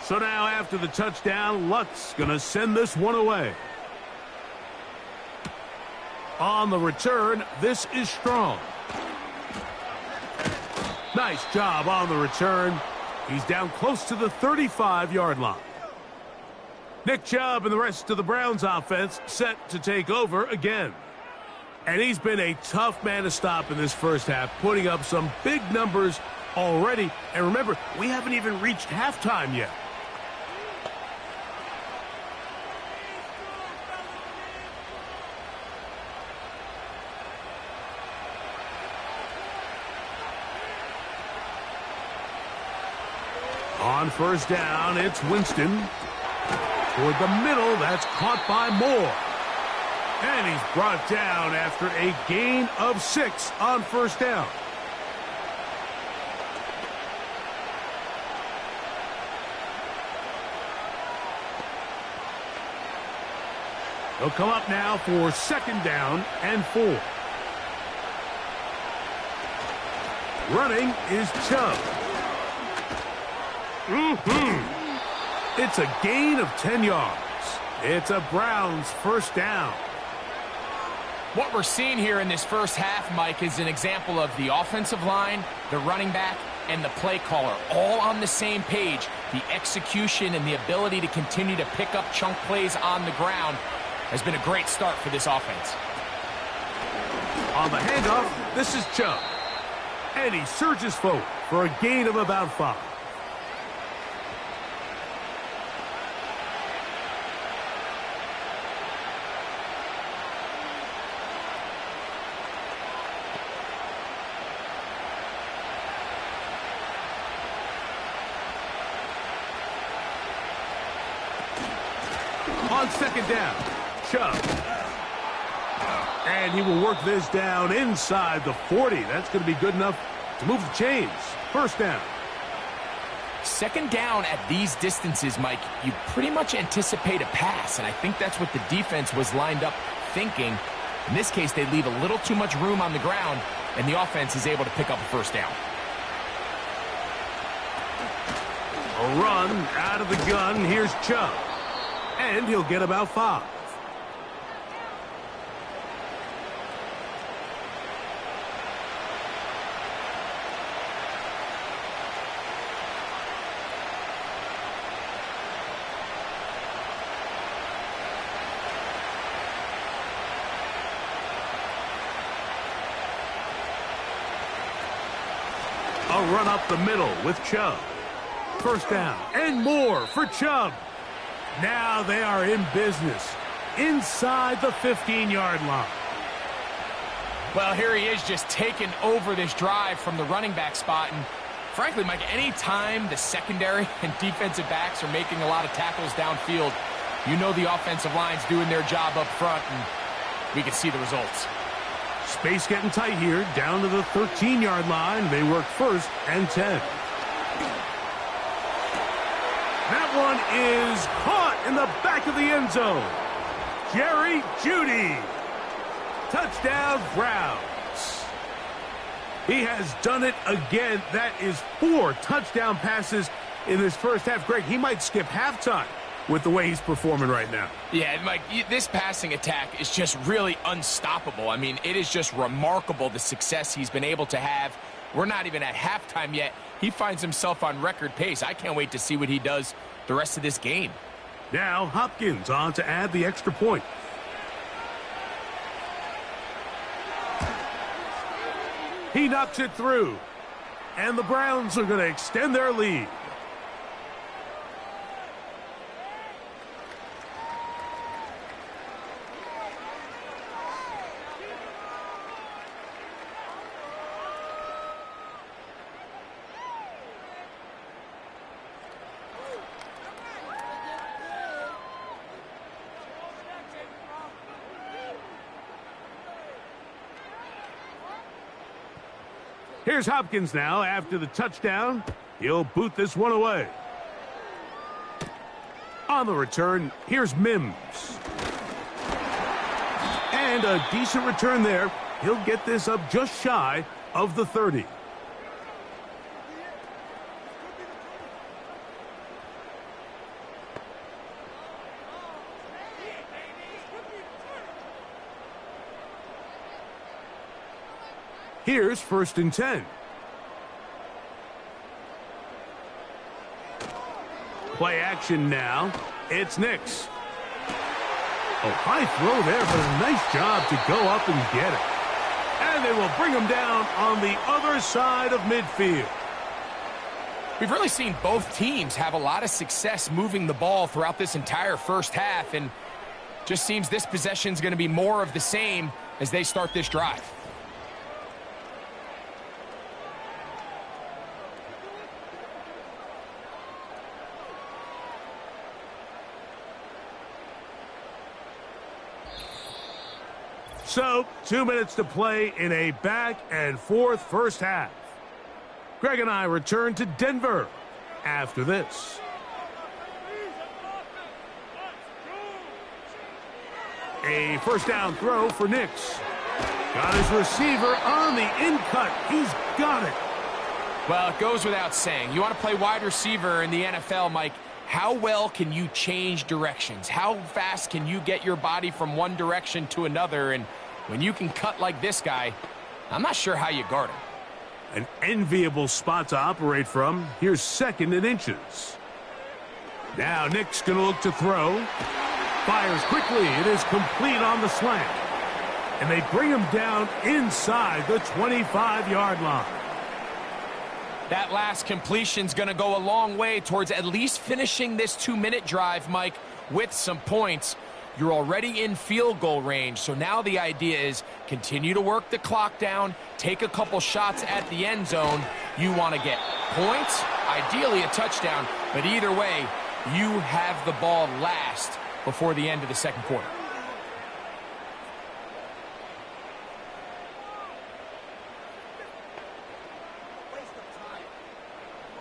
So now after the touchdown, Lutz going to send this one away. On the return, this is Strong. Nice job on the return. He's down close to the 35-yard line. Nick Chubb and the rest of the Browns offense set to take over again. And he's been a tough man to stop in this first half, putting up some big numbers already. And remember, we haven't even reached halftime yet. On 1st down, it's Winston. Toward the middle, that's caught by Moore. And he's brought down after a gain of 6 on 1st down. He'll come up now for 2nd down and 4. Running is Chubb. It's a gain of 10 yards. It's a Browns 1st down. What we're seeing here in this first half, Mike, is an example of the offensive line, the running back, and the play caller all on the same page. The execution and the ability to continue to pick up chunk plays on the ground has been a great start for this offense. On the handoff, this is Chubb. And he surges forward for a gain of about 5. On second down, Chubb. And he will work this down inside the 40. That's going to be good enough to move the chains. First down. Second down at these distances, Mike, you pretty much anticipate a pass, and I think that's what the defense was lined up thinking. In this case, they leave a little too much room on the ground, and the offense is able to pick up a first down. A run out of the gun. Here's Chubb. And he'll get about 5. A run up the middle with Chubb. First down and more for Chubb. Now they are in business inside the 15-yard line. Well, here he is just taking over this drive from the running back spot. And frankly, Mike, any time the secondary and defensive backs are making a lot of tackles downfield, you know the offensive line's doing their job up front, and we can see the results. Space getting tight here, down to the 13-yard line. They work first and 10. That one is caught in the back of the end zone. Jerry Jeudy. Touchdown, Browns. He has done it again. That is 4 touchdown passes in this first half. Greg, he might skip halftime with the way he's performing right now. Yeah, Mike, this passing attack is just really unstoppable. I mean, it is just remarkable the success he's been able to have. We're not even at halftime yet. He finds himself on record pace. I can't wait to see what he does the rest of this game. Now Hopkins on to add the extra point. He knocks it through. And the Browns are going to extend their lead. Here's Hopkins now after the touchdown. He'll boot this one away. On the return, here's Mims. And a decent return there. He'll get this up just shy of the 30. Here's first and 10. Play action now. It's Nix. Oh, high throw there, but a nice job to go up and get it. And they will bring him down on the other side of midfield. We've really seen both teams have a lot of success moving the ball throughout this entire first half, and just seems this possession is going to be more of the same as they start this drive. So, 2 minutes to play in a back-and-forth first half. Greg and I return to Denver after this. A first down throw for Nix. Got his receiver on the in-cut. He's got it. Well, it goes without saying. You want to play wide receiver in the NFL, Mike. How well can you change directions? How fast can you get your body from one direction to another? And when you can cut like this guy, I'm not sure how you guard him. An enviable spot to operate from. Here's second and inches. Now Nick's going to look to throw. Fires quickly. It is complete on the slant. And they bring him down inside the 25-yard line. That last completion's going to go a long way towards at least finishing this 2-minute drive, Mike, with some points. You're already in field goal range, so now the idea is continue to work the clock down, take a couple shots at the end zone. You want to get points, ideally a touchdown, but either way, you have the ball last before the end of the second quarter.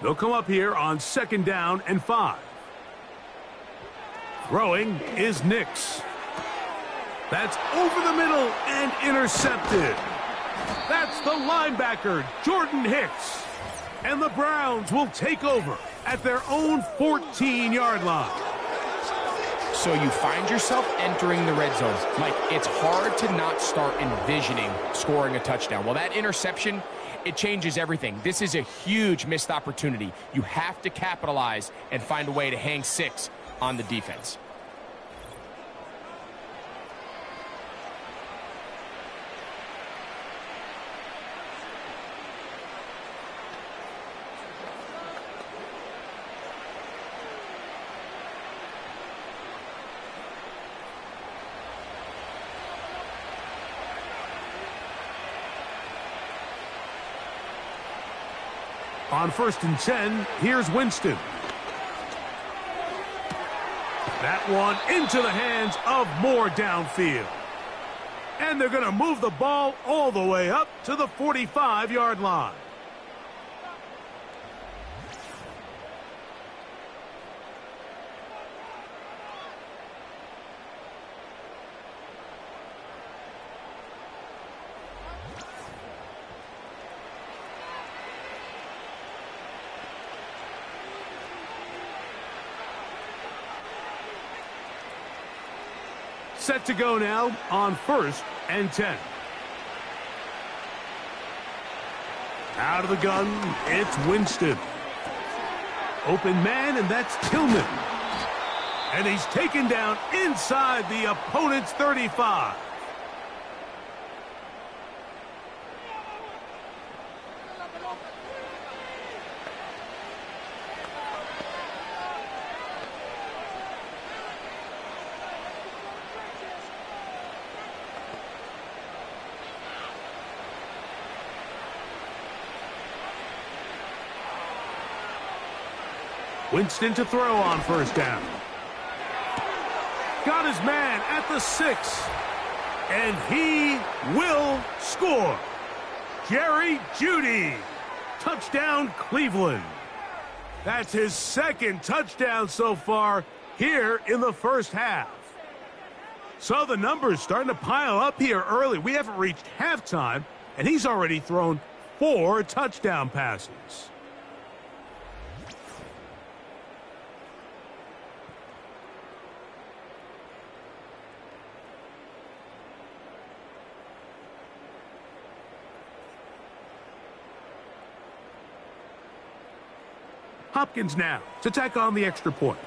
They'll come up here on 2nd down and 5. Throwing is Nix. That's over the middle and intercepted. That's the linebacker, Jordan Hicks. And the Browns will take over at their own 14-yard line. So you find yourself entering the red zone. Mike, it's hard to not start envisioning scoring a touchdown. Well, that interception, it changes everything. This is a huge missed opportunity. You have to capitalize and find a way to hang 6 on the defense. On 1st and 10, here's Winston. That one into the hands of Moore downfield. And they're going to move the ball all the way up to the 45-yard line. Set to go now on 1st and 10. Out of the gun, it's Winston. Open man, and that's Tillman. And he's taken down inside the opponent's 35. Winston to throw on 1st down. Got his man at the 6. And he will score. Jerry Jeudy. Touchdown, Cleveland. That's his 2nd touchdown so far here in the first half. So the numbers starting to pile up here early. We haven't reached halftime, and he's already thrown 4 touchdown passes. Hopkins now to tack on the extra point.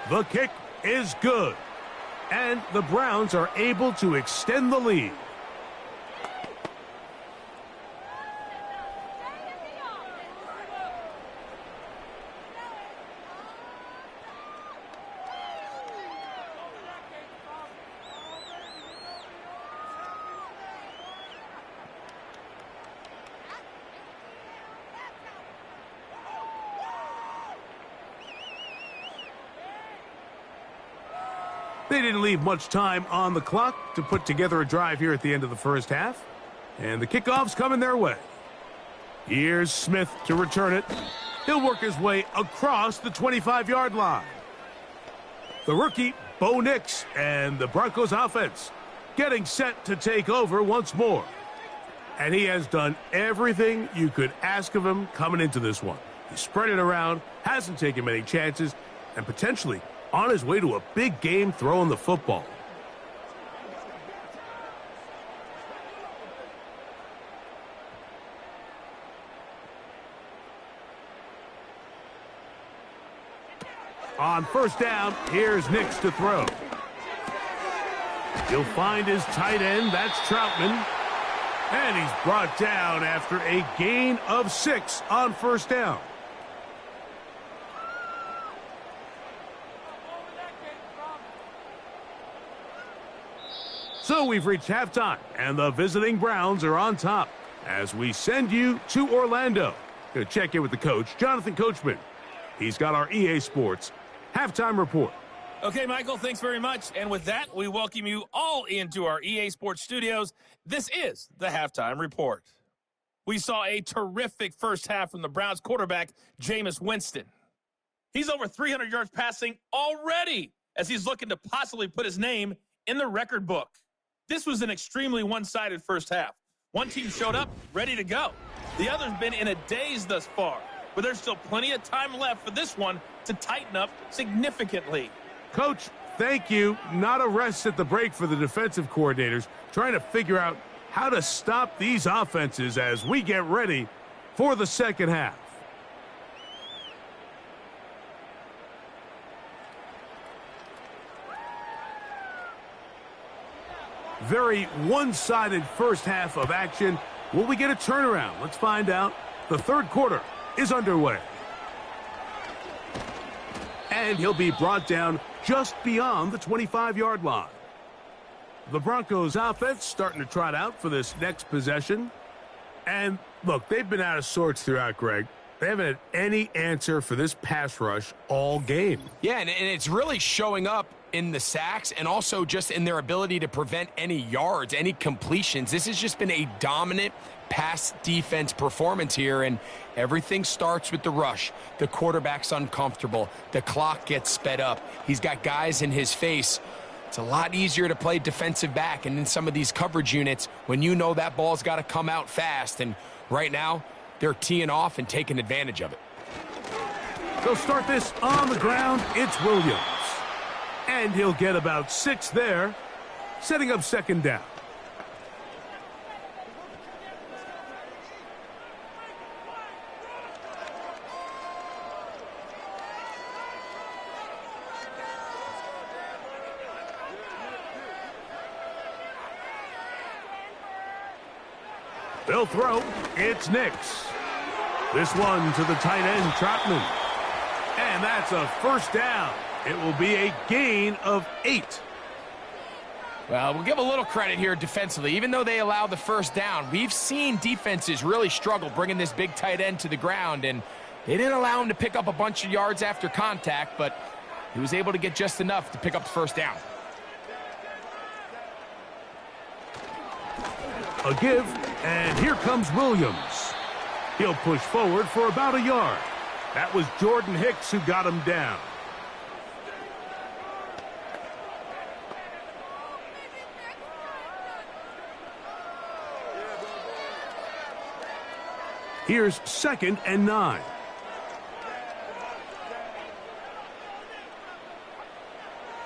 The kick is good. And the Browns are able to extend the lead. They didn't leave much time on the clock to put together a drive here at the end of the first half. And the kickoff's coming their way. Here's Smith to return it. He'll work his way across the 25-yard line. The rookie, Bo Nix, and the Broncos offense getting set to take over once more. And he has done everything you could ask of him coming into this one. He spread it around, hasn't taken many chances, and potentially on his way to a big game throwing the football. On 1st down, here's Nix to throw. He'll find his tight end, that's Troutman. And he's brought down after a gain of 6 on 1st down. So we've reached halftime, and the visiting Browns are on top as we send you to Orlando Gonna check in with the coach, Jonathan Coachman. He's got our EA Sports halftime report. Okay, Michael, thanks very much. And with that, we welcome you all into our EA Sports studios. This is the halftime report. We saw a terrific first half from the Browns quarterback, Jameis Winston. He's over 300 yards passing already as he's looking to possibly put his name in the record book. This was an extremely one-sided first half. One team showed up ready to go. The other's been in a daze thus far, but there's still plenty of time left for this one to tighten up significantly. Coach, thank you. Not a rest at the break for the defensive coordinators, trying to figure out how to stop these offenses as we get ready for the second half. Very one-sided first half of action. Will we get a turnaround? Let's find out. The third quarter is underway. And he'll be brought down just beyond the 25-yard line. The Broncos offense starting to trot out for this next possession. And look, they've been out of sorts throughout, Greg. They haven't had any answer for this pass rush all game. Yeah, and it's really showing up in the sacks and also just in their ability to prevent any yards, any completions. This has just been a dominant pass defense performance here, and everything starts with the rush. The quarterback's uncomfortable. The clock gets sped up. He's got guys in his face. It's a lot easier to play defensive back, and in some of these coverage units, when you know that ball's got to come out fast, and right now, they're teeing off and taking advantage of it. They'll start this on the ground. It's Williams. And he'll get about 6 there, setting up second down. They'll throw. It's Nix. This one to the tight end, Trotman. And that's a first down. It will be a gain of 8. Well, we'll give a little credit here defensively. Even though they allow the first down, we've seen defenses really struggle bringing this big tight end to the ground, and they didn't allow him to pick up a bunch of yards after contact, but he was able to get just enough to pick up the first down. A give, and here comes Williams. He'll push forward for about a yard. That was Jordan Hicks who got him down. Here's 2nd and 9.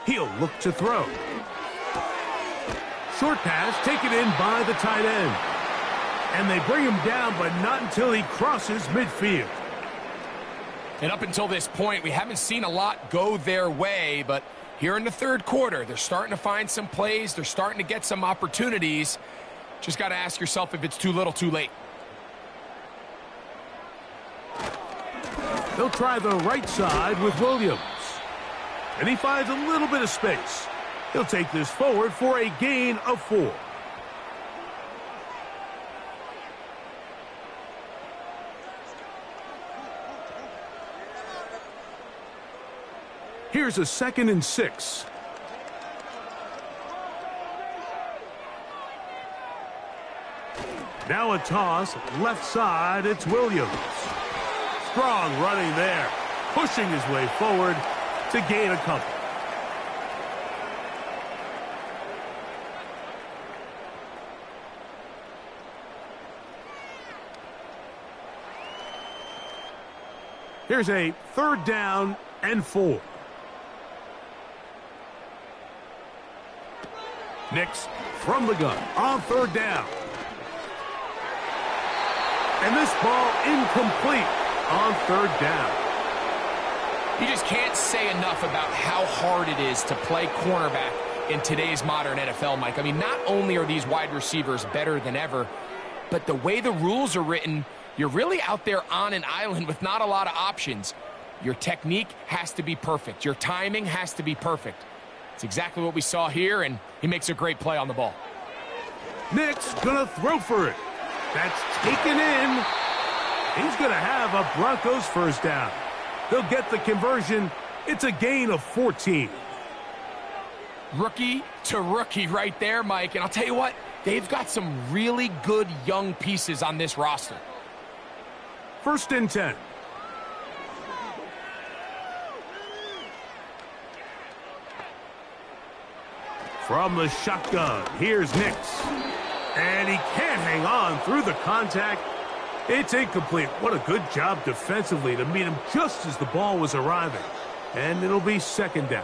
He'll look to throw. Short pass taken in by the tight end. And they bring him down, but not until he crosses midfield. And up until this point, we haven't seen a lot go their way, but here in the third quarter, they're starting to find some plays. They're starting to get some opportunities. Just got to ask yourself if it's too little, too late. They'll try the right side with Williams. And he finds a little bit of space. He'll take this forward for a gain of 4. Here's a 2nd and 6. Now a toss, left side, it's Williams. Strong running there, pushing his way forward to gain a couple. Here's a 3rd down and 4. Nix from the gun on 3rd down. And this ball incomplete on 3rd down. You just can't say enough about how hard it is to play cornerback in today's modern NFL, Mike. I mean, not only are these wide receivers better than ever, but the way the rules are written, you're really out there on an island with not a lot of options. Your technique has to be perfect. Your timing has to be perfect. It's exactly what we saw here, and he makes a great play on the ball. Nix gonna throw for it. That's taken in. He's going to have a Broncos first down. They'll get the conversion. It's a gain of 14. Rookie to rookie right there, Mike. And I'll tell you what, they've got some really good young pieces on this roster. 1st and 10. From the shotgun, here's Nix. And he can't hang on through the contact. It's incomplete. What a good job defensively to meet him just as the ball was arriving. And it'll be 2nd down.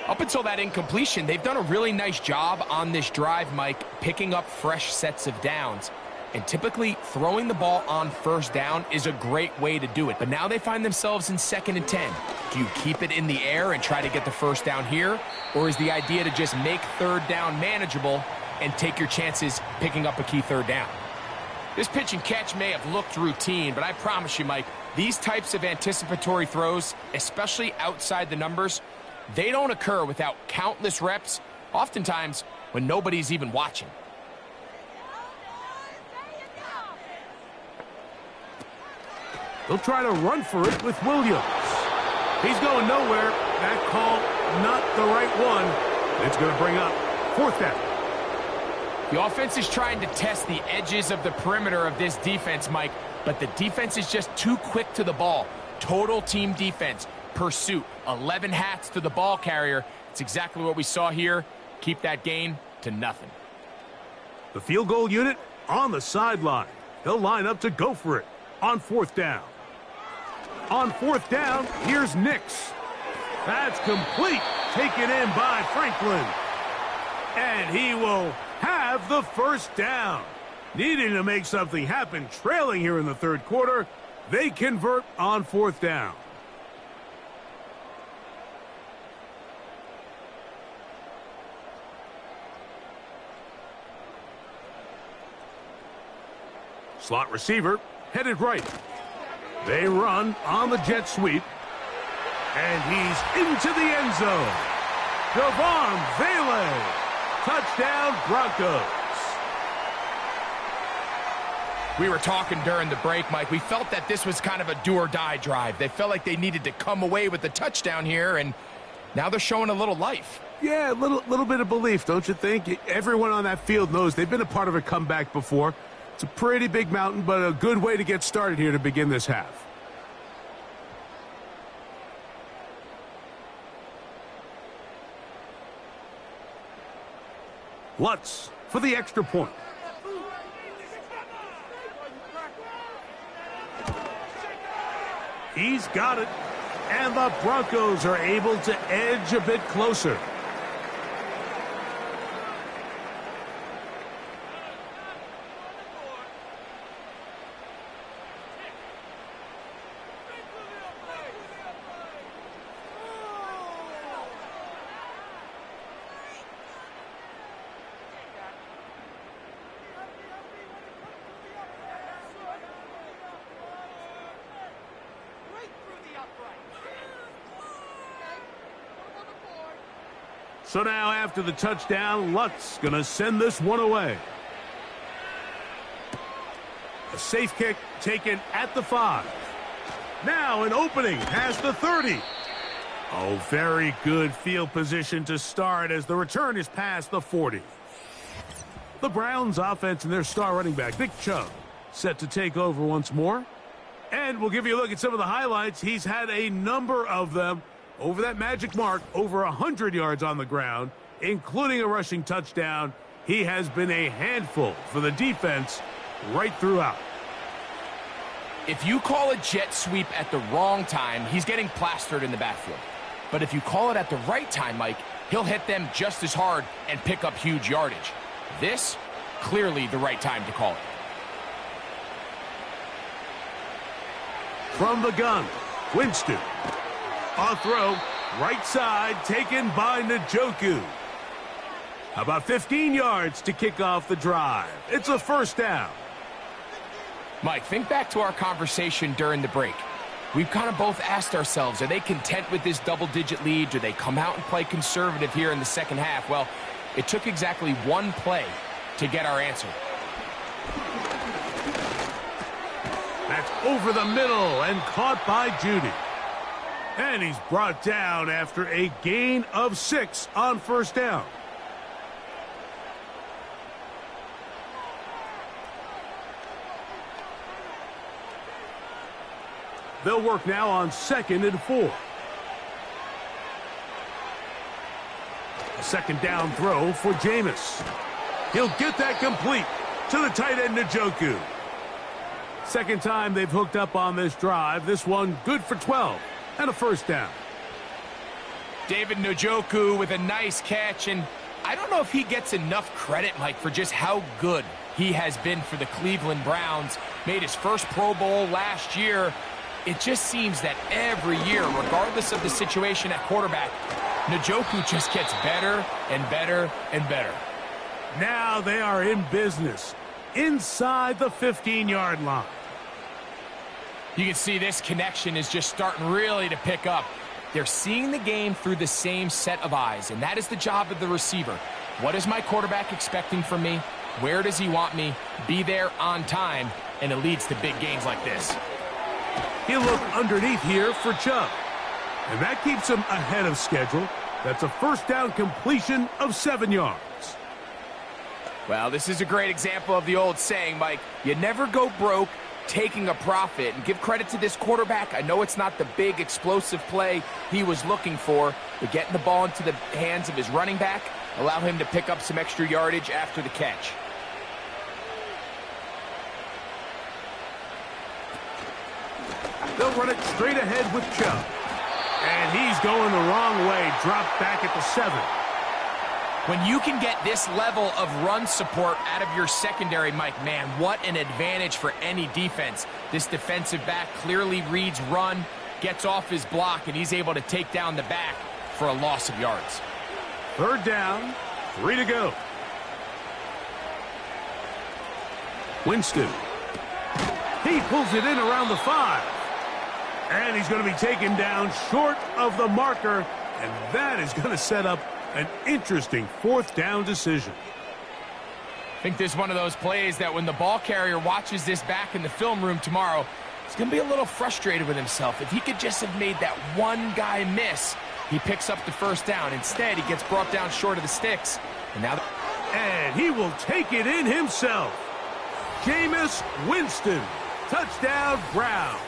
Up until that incompletion, they've done a really nice job on this drive, Mike, picking up fresh sets of downs. And typically, throwing the ball on 1st down is a great way to do it. But now they find themselves in 2nd and 10. Do you keep it in the air and try to get the 1st down here? Or is the idea to just make 3rd down manageable and take your chances picking up a key 3rd down? This pitch and catch may have looked routine, but I promise you, Mike, these types of anticipatory throws, especially outside the numbers, they don't occur without countless reps, oftentimes when nobody's even watching. They'll try to run for it with Williams. He's going nowhere. That call, not the right one. It's going to bring up 4th down. The offense is trying to test the edges of the perimeter of this defense, Mike, but the defense is just too quick to the ball. Total team defense, pursuit, 11 hats to the ball carrier. It's exactly what we saw here. Keep that gain to nothing. The field goal unit on the sideline. They'll line up to go for it on 4th down. On 4th down, here's Nix. That's complete. Taken in by Franklin. And he will have the 1st down. Needing to make something happen, trailing here in the 3rd quarter. They convert on 4th down. Slot receiver headed right. They run on the jet sweep. And he's into the end zone. Devon Vele. Touchdown, Broncos. We were talking during the break, Mike. We felt that this was kind of a do-or-die drive. They felt like they needed to come away with the touchdown here, and now they're showing a little life. Yeah, a little bit of belief, don't you think? Everyone on that field knows they've been a part of a comeback before. It's a pretty big mountain, but a good way to get started here to begin this half. Lutz for the extra point. He's got it, and the Broncos are able to edge a bit closer. So now after the touchdown, Lutz going to send this one away. A safe kick taken at the 5. Now an opening past the 30. Oh, very good field position to start as the return is past the 40. The Browns offense and their star running back, Nick Chubb, set to take over once more. And we'll give you a look at some of the highlights. He's had a number of them over that magic mark, over 100 yards on the ground, including a rushing touchdown. He has been a handful for the defense right throughout. If you call a jet sweep at the wrong time, he's getting plastered in the backfield. But if you call it at the right time, Mike, he'll hit them just as hard and pick up huge yardage. This, clearly the right time to call it. From the gun, Winston. A throw, right side, taken by Njoku. About 15 yards to kick off the drive. It's a 1st down. Mike, think back to our conversation during the break. We've kind of both asked ourselves, are they content with this double-digit lead? Do they come out and play conservative here in the second half? Well, it took exactly one play to get our answer. That's over the middle and caught by Judy. And he's brought down after a gain of 6 on first down. They'll work now on 2nd and 4. A second down throw for Jameis. He'll get that complete to the tight end, Njoku. Second time they've hooked up on this drive. This one good for 12 and a first down. David Njoku with a nice catch, and I don't know if he gets enough credit, Mike, for just how good he has been for the Cleveland Browns. Made his first Pro Bowl last year. It just seems that every year, regardless of the situation at quarterback, Njoku just gets better and better and better. Now they are in business inside the 15-yard line. You can see this connection is just starting really to pick up. They're seeing the game through the same set of eyes, and that is the job of the receiver. What is my quarterback expecting from me? Where does he want me? Be there on time, and it leads to big gains like this. He'll look underneath here for Chubb. And that keeps him ahead of schedule. That's a first down completion of 7 yards. Well, this is a great example of the old saying, Mike. You never go broke taking a profit. And give credit to this quarterback. I know it's not the big explosive play he was looking for, but getting the ball into the hands of his running back, allow him to pick up some extra yardage after the catch. They'll run it straight ahead with Chubb. And he's going the wrong way, dropped back at the 7. When you can get this level of run support out of your secondary, Mike, man, what an advantage for any defense. This defensive back clearly reads run, gets off his block, and he's able to take down the back for a loss of yards. Third down, 3 to go. Winston. He pulls it in around the 5. And he's going to be taken down short of the marker, and that is going to set up an interesting 4th down decision. I think this is one of those plays that when the ball carrier watches this back in the film room tomorrow, he's going to be a little frustrated with himself. If he could just have made that one guy miss, he picks up the first down. Instead, he gets brought down short of the sticks. And he will take it in himself. Jameis Winston, touchdown Browns.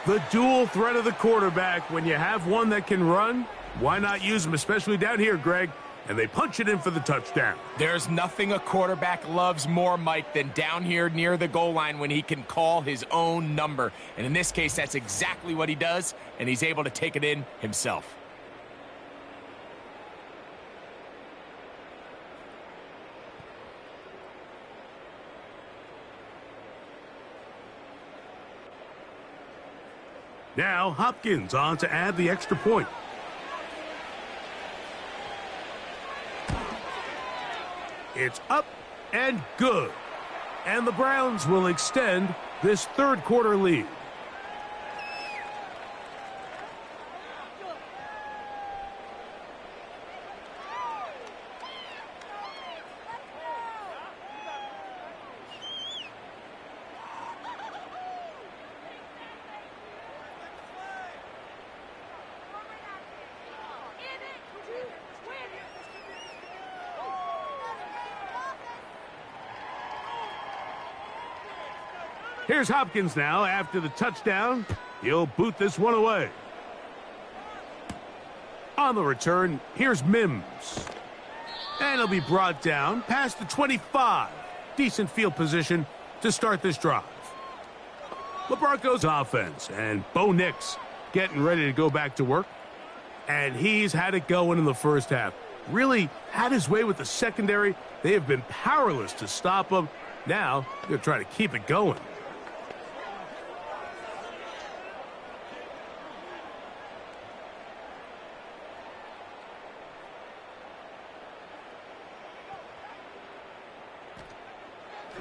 The dual threat of the quarterback. When you have one that can run, why not use him, especially down here, Greg? And they punch it in for the touchdown. There's nothing a quarterback loves more, Mike, than down here near the goal line when he can call his own number. And in this case, that's exactly what he does, and he's able to take it in himself. Now Hopkins on to add the extra point. It's up and good. And the Browns will extend this third quarter lead. Here's Hopkins now after the touchdown. He'll boot this one away. On the return, here's Mims. And he'll be brought down past the 25. Decent field position to start this drive. The Broncos offense, and Bo Nix getting ready to go back to work. And he's had it going in the first half. Really had his way with the secondary. They have been powerless to stop him. Now they're trying to keep it going.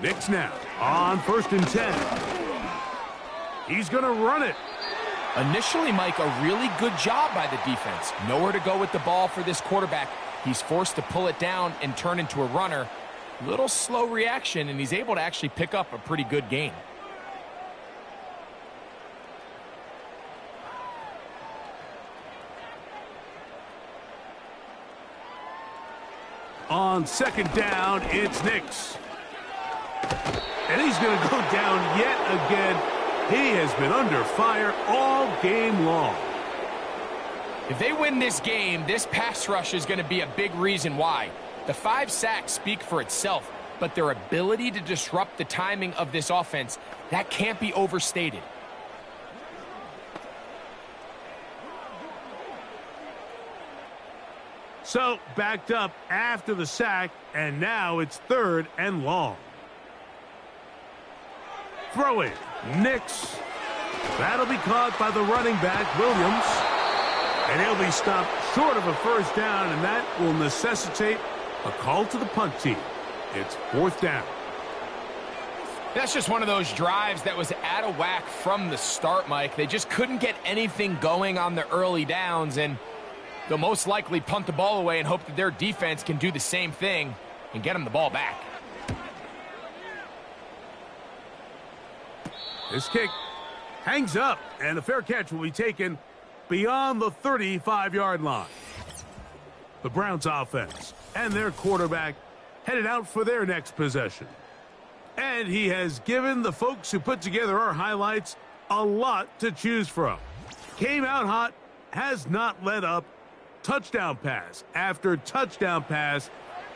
Nix now on 1st and 10. He's going to run it. Initially, Mike, a really good job by the defense. Nowhere to go with the ball for this quarterback. He's forced to pull it down and turn into a runner. Little slow reaction, and he's able to actually pick up a pretty good gain. On second down, it's Nix. And he's going to go down yet again. He has been under fire all game long. If they win this game, this pass rush is going to be a big reason why. The 5 sacks speak for itself, but their ability to disrupt the timing of this offense, that can't be overstated. So, backed up after the sack, and now it's 3rd and long. Throw it, Nix. That'll be caught by the running back, Williams. And he'll be stopped short of a first down, and that will necessitate a call to the punt team. It's 4th down. That's just one of those drives that was out of whack from the start, Mike. They just couldn't get anything going on the early downs, and they'll most likely punt the ball away and hope that their defense can do the same thing and get them the ball back. This kick hangs up, and a fair catch will be taken beyond the 35-yard line. The Browns offense and their quarterback headed out for their next possession. And he has given the folks who put together our highlights a lot to choose from. Came out hot, has not let up. Touchdown pass after touchdown pass.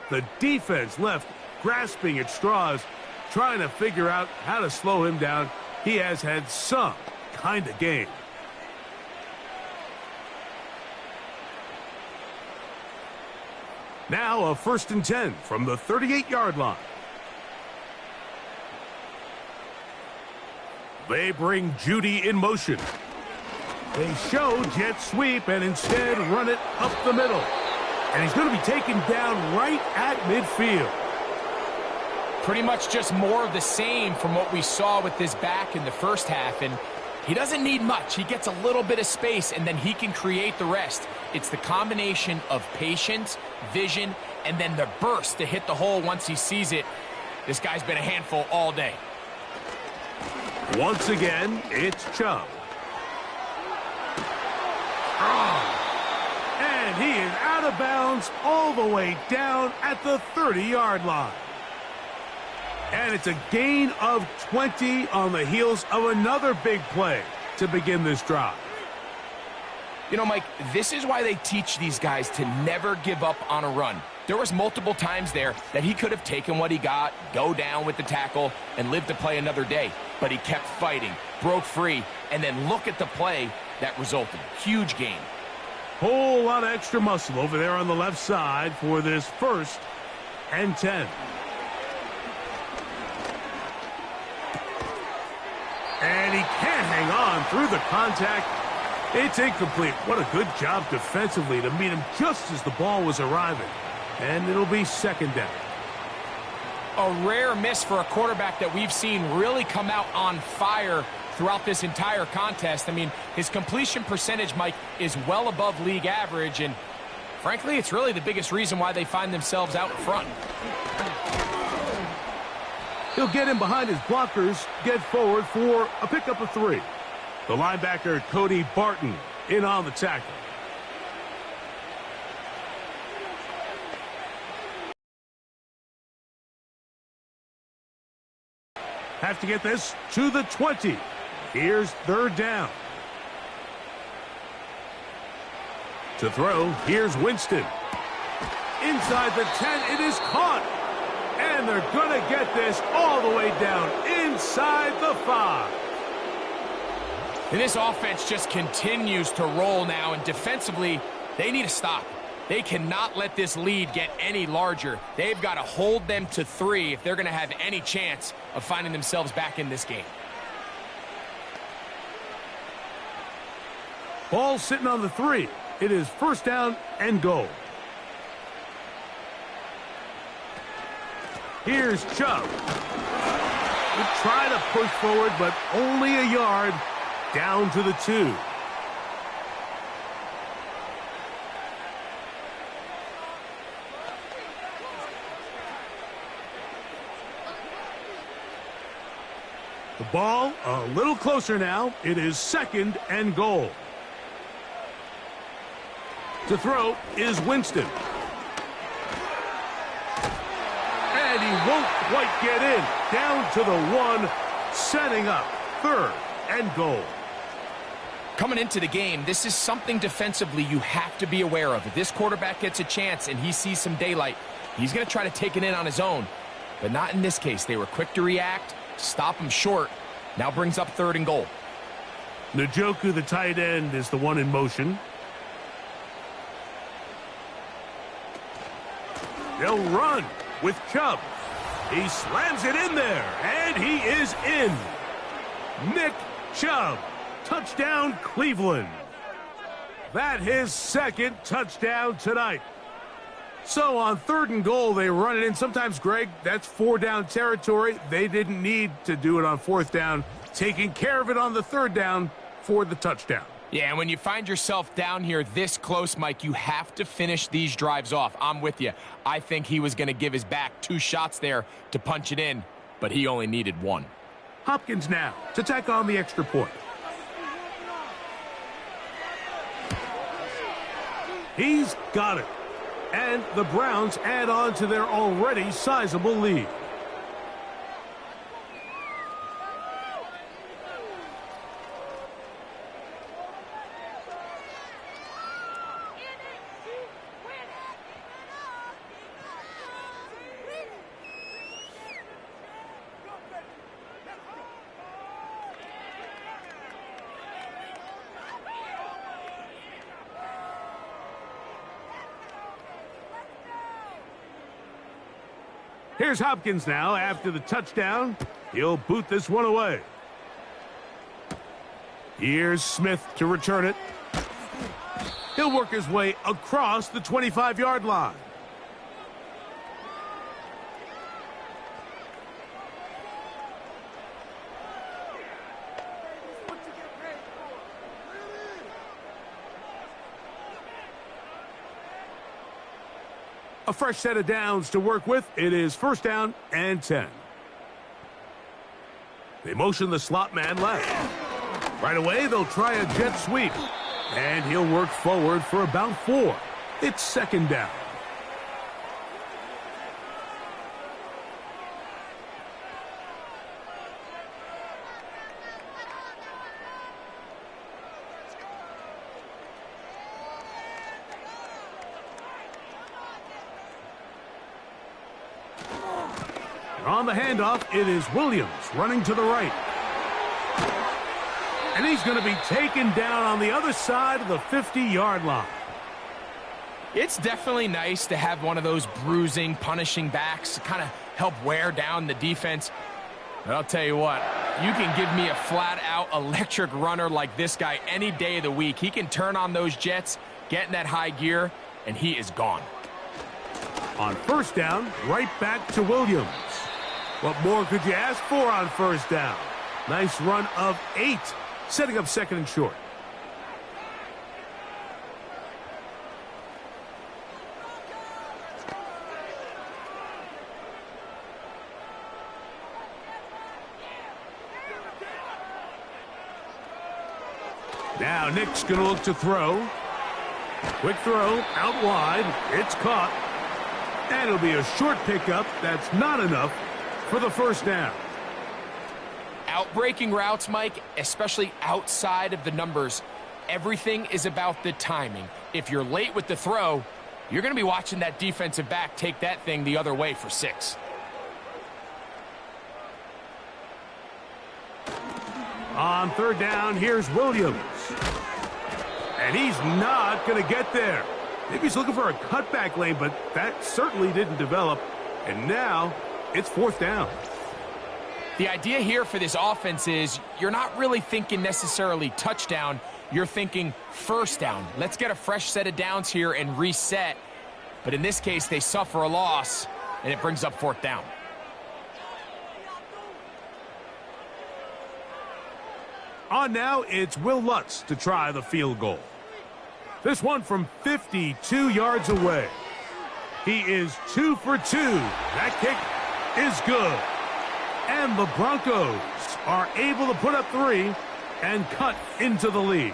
The defense left grasping at straws, trying to figure out how to slow him down. He has had some kind of game. Now a 1st and 10 from the 38-yard line. They bring Judy in motion. They show jet sweep and instead run it up the middle. And he's going to be taken down right at midfield. Pretty much just more of the same from what we saw with this back in the first half. And he doesn't need much. He gets a little bit of space, and then he can create the rest. It's the combination of patience, vision, and then the burst to hit the hole once he sees it. This guy's been a handful all day. Once again, it's Chubb. And he is out of bounds all the way down at the 30-yard line. And it's a gain of 20 on the heels of another big play to begin this drive. You know, Mike, this is why they teach these guys to never give up on a run. There was multiple times there that he could have taken what he got, go down with the tackle, and lived to play another day. But he kept fighting, broke free, and then look at the play that resulted. Huge gain. Whole lot of extra muscle over there on the left side for this 1st and 10. And he can't hang on through the contact. It's incomplete. What a good job defensively to meet him just as the ball was arriving. And it'll be 2nd down. A rare miss for a quarterback that we've seen really come out on fire throughout this entire contest. I mean, his completion percentage, Mike, is well above league average, and frankly, it's really the biggest reason why they find themselves out in front. He'll get in behind his blockers, get forward for a pickup of 3. The linebacker, Cody Barton, in on the tackle. Have to get this to the 20. Here's 3rd down. To throw, here's Winston. Inside the 10, it is caught. And they're going to get this all the way down inside the 5. And this offense just continues to roll now, and defensively, they need to stop. They cannot let this lead get any larger. They've got to hold them to 3 if they're going to have any chance of finding themselves back in this game. Ball sitting on the 3. It is 1st down and goal. Here's Chubb. He tried to push forward, but only a yard down to the 2. The ball a little closer now. It is 2nd and goal. To throw is Winston. And he won't quite get in. Down to the 1, setting up 3rd and goal. Coming into the game, this is something defensively you have to be aware of. If this quarterback gets a chance and he sees some daylight, he's going to try to take it in on his own. But not in this case. They were quick to react, stop him short. Now brings up 3rd and goal. Njoku, the tight end, is the one in motion. They'll run with Chubb. He slams it in there, and he is in. Nick Chubb. Touchdown, Cleveland. That his 2nd touchdown tonight. So on 3rd and goal, they run it in. Sometimes, Greg, that's 4-down territory. They didn't need to do it on 4th down. Taking care of it on the 3rd down for the touchdown. Yeah, and when you find yourself down here this close, Mike, you have to finish these drives off. I'm with you. I think he was going to give his back 2 shots there to punch it in, but he only needed 1. Hopkins now to tack on the extra point. He's got it. And the Browns add on to their already sizable lead. Here's Hopkins now after the touchdown. He'll boot this one away. Here's Smith to return it. He'll work his way across the 25-yard line. A fresh set of downs to work with. It is 1st down and 10. They motion the slot man left. Right away, they'll try a jet sweep. And he'll work forward for about 4. It's 2nd down. On the handoff, it is Williams running to the right. And he's going to be taken down on the other side of the 50-yard line. It's definitely nice to have one of those bruising, punishing backs to kind of help wear down the defense. But I'll tell you what, you can give me a flat-out electric runner like this guy any day of the week. He can turn on those jets, get in that high gear, and he is gone. On 1st down, right back to Williams. What more could you ask for on 1st down? Nice run of 8, setting up 2nd and short. Now Nick's going to look to throw. Quick throw, out wide. It's caught. And it'll be a short pickup. That's not enough for the 1st down. Outbreaking routes, Mike, especially outside of the numbers, everything is about the timing. If you're late with the throw, you're going to be watching that defensive back take that thing the other way for 6. On 3rd down, here's Williams. And he's not going to get there. Maybe he's looking for a cutback lane, but that certainly didn't develop. And now it's 4th down. The idea here for this offense is you're not really thinking necessarily touchdown. You're thinking 1st down. Let's get a fresh set of downs here and reset. But in this case, they suffer a loss, and it brings up 4th down. On now, it's Will Lutz to try the field goal. This one from 52 yards away. He is 2 for 2. That kick is good. And the Broncos are able to put up 3 and cut into the lead.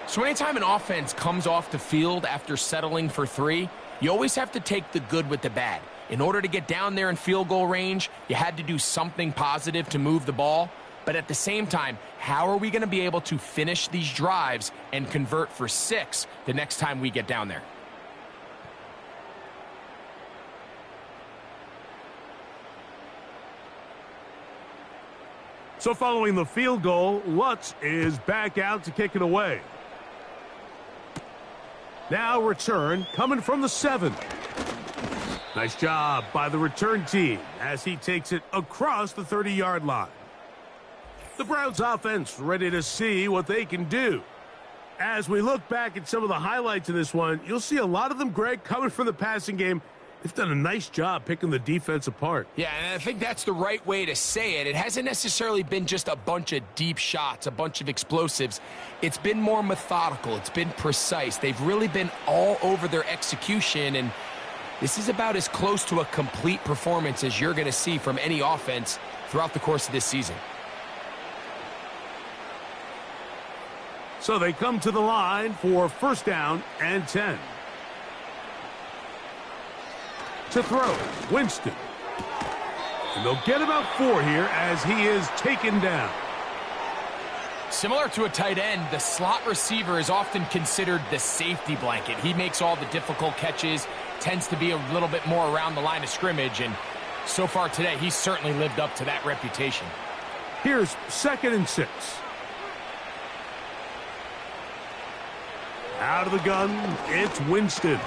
So anytime an offense comes off the field after settling for 3, you always have to take the good with the bad. In order to get down there in field goal range, you had to do something positive to move the ball. But at the same time, how are we going to be able to finish these drives and convert for 6 the next time we get down there? So following the field goal, Lutz is back out to kick it away. Now return coming from the 7. Nice job by the return team as he takes it across the 30-yard line. The Browns offense ready to see what they can do. As we look back at some of the highlights in this one, you'll see a lot of them, Greg, coming from the passing game. They've done a nice job picking the defense apart. Yeah, and I think that's the right way to say it. It hasn't necessarily been just a bunch of deep shots, a bunch of explosives. It's been more methodical. It's been precise. They've really been all over their execution, and this is about as close to a complete performance as you're going to see from any offense throughout the course of this season. So they come to the line for 1st down and 10. To throw, Winston. And they'll get about 4 here as he is taken down. Similar to a tight end, the slot receiver is often considered the safety blanket. He makes all the difficult catches, tends to be a little bit more around the line of scrimmage, and so far today, he's certainly lived up to that reputation. Here's 2nd and 6. Out of the gun, it's Winston.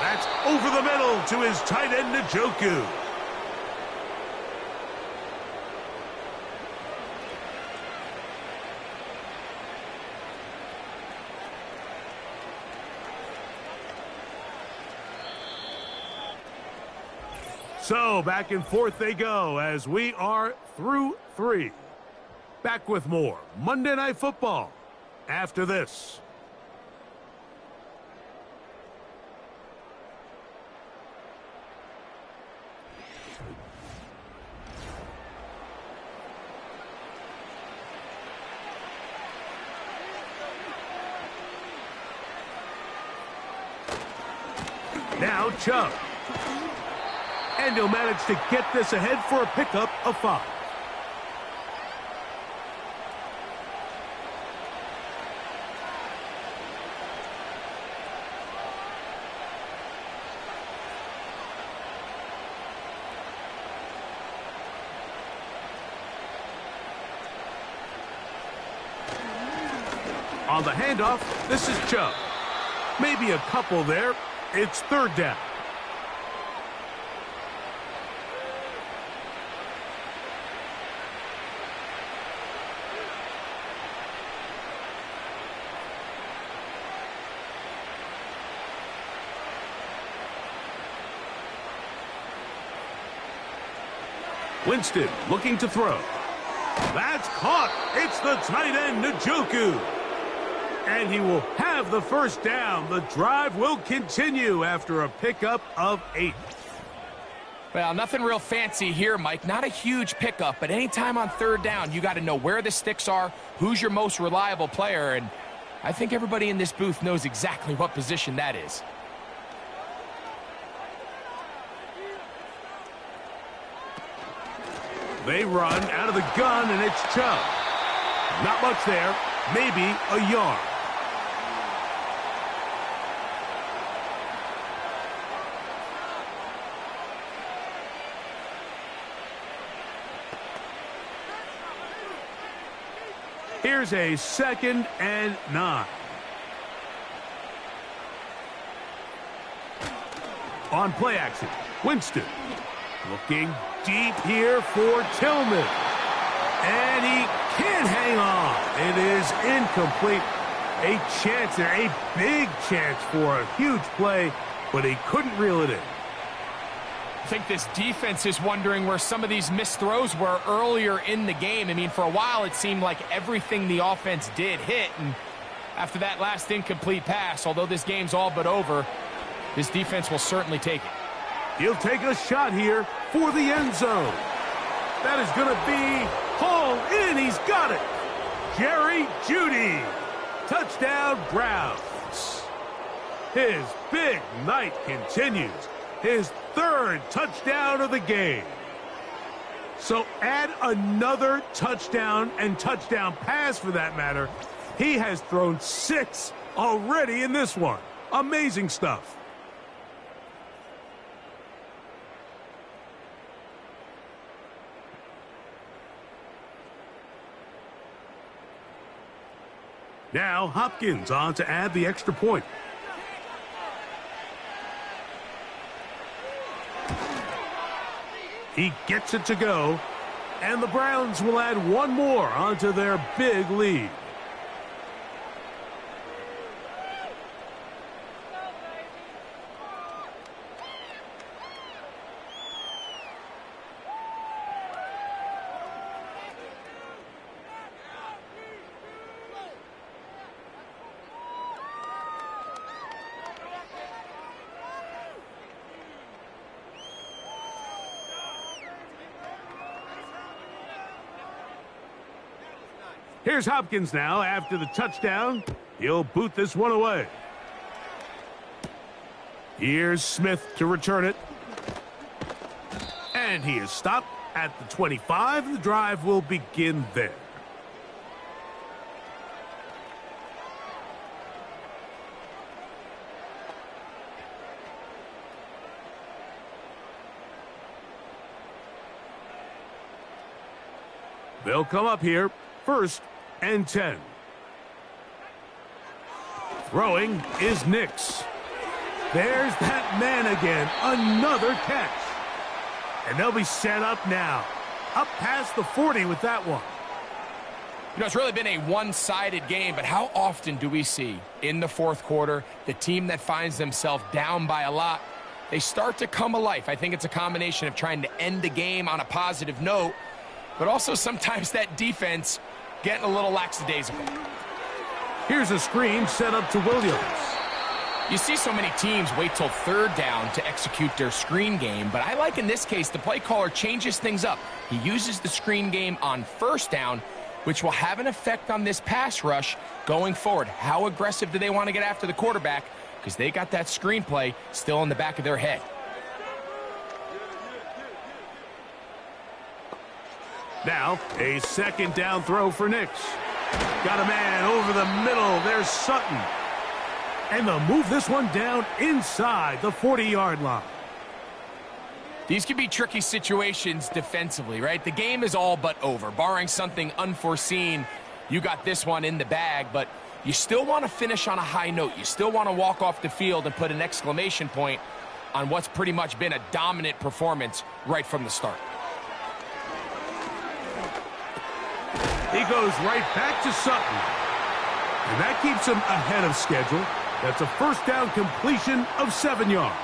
That's over the middle to his tight end, Njoku. So back and forth they go as we are through 3. Back with more Monday Night Football after this. Now Chubb. And he'll manage to get this ahead for a pickup of 5. On the handoff, this is Chubb. Maybe a couple there. It's 3rd down. Winston looking to throw. That's caught. It's the tight end, Njoku. And he will have the 1st down. The drive will continue after a pickup of 8. Well, nothing real fancy here, Mike. Not a huge pickup, but anytime on 3rd down, you got to know where the sticks are, who's your most reliable player, and I think everybody in this booth knows exactly what position that is. They run out of the gun, and it's Chubb. Not much there, maybe a yard. Here's a 2nd and 9. On play action, Winston looking deep here for Tillman. And he can't hang on. It is incomplete. A chance there, a big chance for a huge play, but he couldn't reel it in. I think this defense is wondering where some of these missed throws were earlier in the game. I mean, for a while, it seemed like everything the offense did hit. And after that last incomplete pass, although this game's all but over, this defense will certainly take it. He'll take a shot here for the end zone. That is going to be hauled in. He's got it. Jerry Jeudy. Touchdown, Browns. His big night continues his third touchdown of the game. So add another touchdown and touchdown pass for that matter. He has thrown 6 already in this one. Amazing stuff. Now Hopkins on to add the extra point. He gets it to go, and the Browns will add one more onto their big lead. Here's Hopkins now after the touchdown. He'll boot this one away. Here's Smith to return it. And he is stopped at the 25. The drive will begin there. They'll come up here, 1st and 10. Throwing is Nix. There's that man again. Another catch. And they'll be set up now. Up past the 40 with that one. You know, it's really been a one-sided game, but how often do we see in the fourth quarter the team that finds themselves down by a lot, they start to come alive? I think it's a combination of trying to end the game on a positive note, but also sometimes that defense getting a little lackadaisical. Here's a screen set up to Williams. You see so many teams wait till 3rd down to execute their screen game, but I like in this case the play caller changes things up. He uses the screen game on 1st down, which will have an effect on this pass rush going forward. How aggressive do they want to get after the quarterback? Because they got that screen play still in the back of their head. Now, a 2nd down throw for Nix. Got a man over the middle. There's Sutton. And they'll move this one down inside the 40-yard line. These can be tricky situations defensively, right? The game is all but over. Barring something unforeseen, you got this one in the bag, but you still want to finish on a high note. You still want to walk off the field and put an exclamation point on what's pretty much been a dominant performance right from the start. He goes right back to Sutton. And that keeps him ahead of schedule. That's a 1st down completion of 7 yards.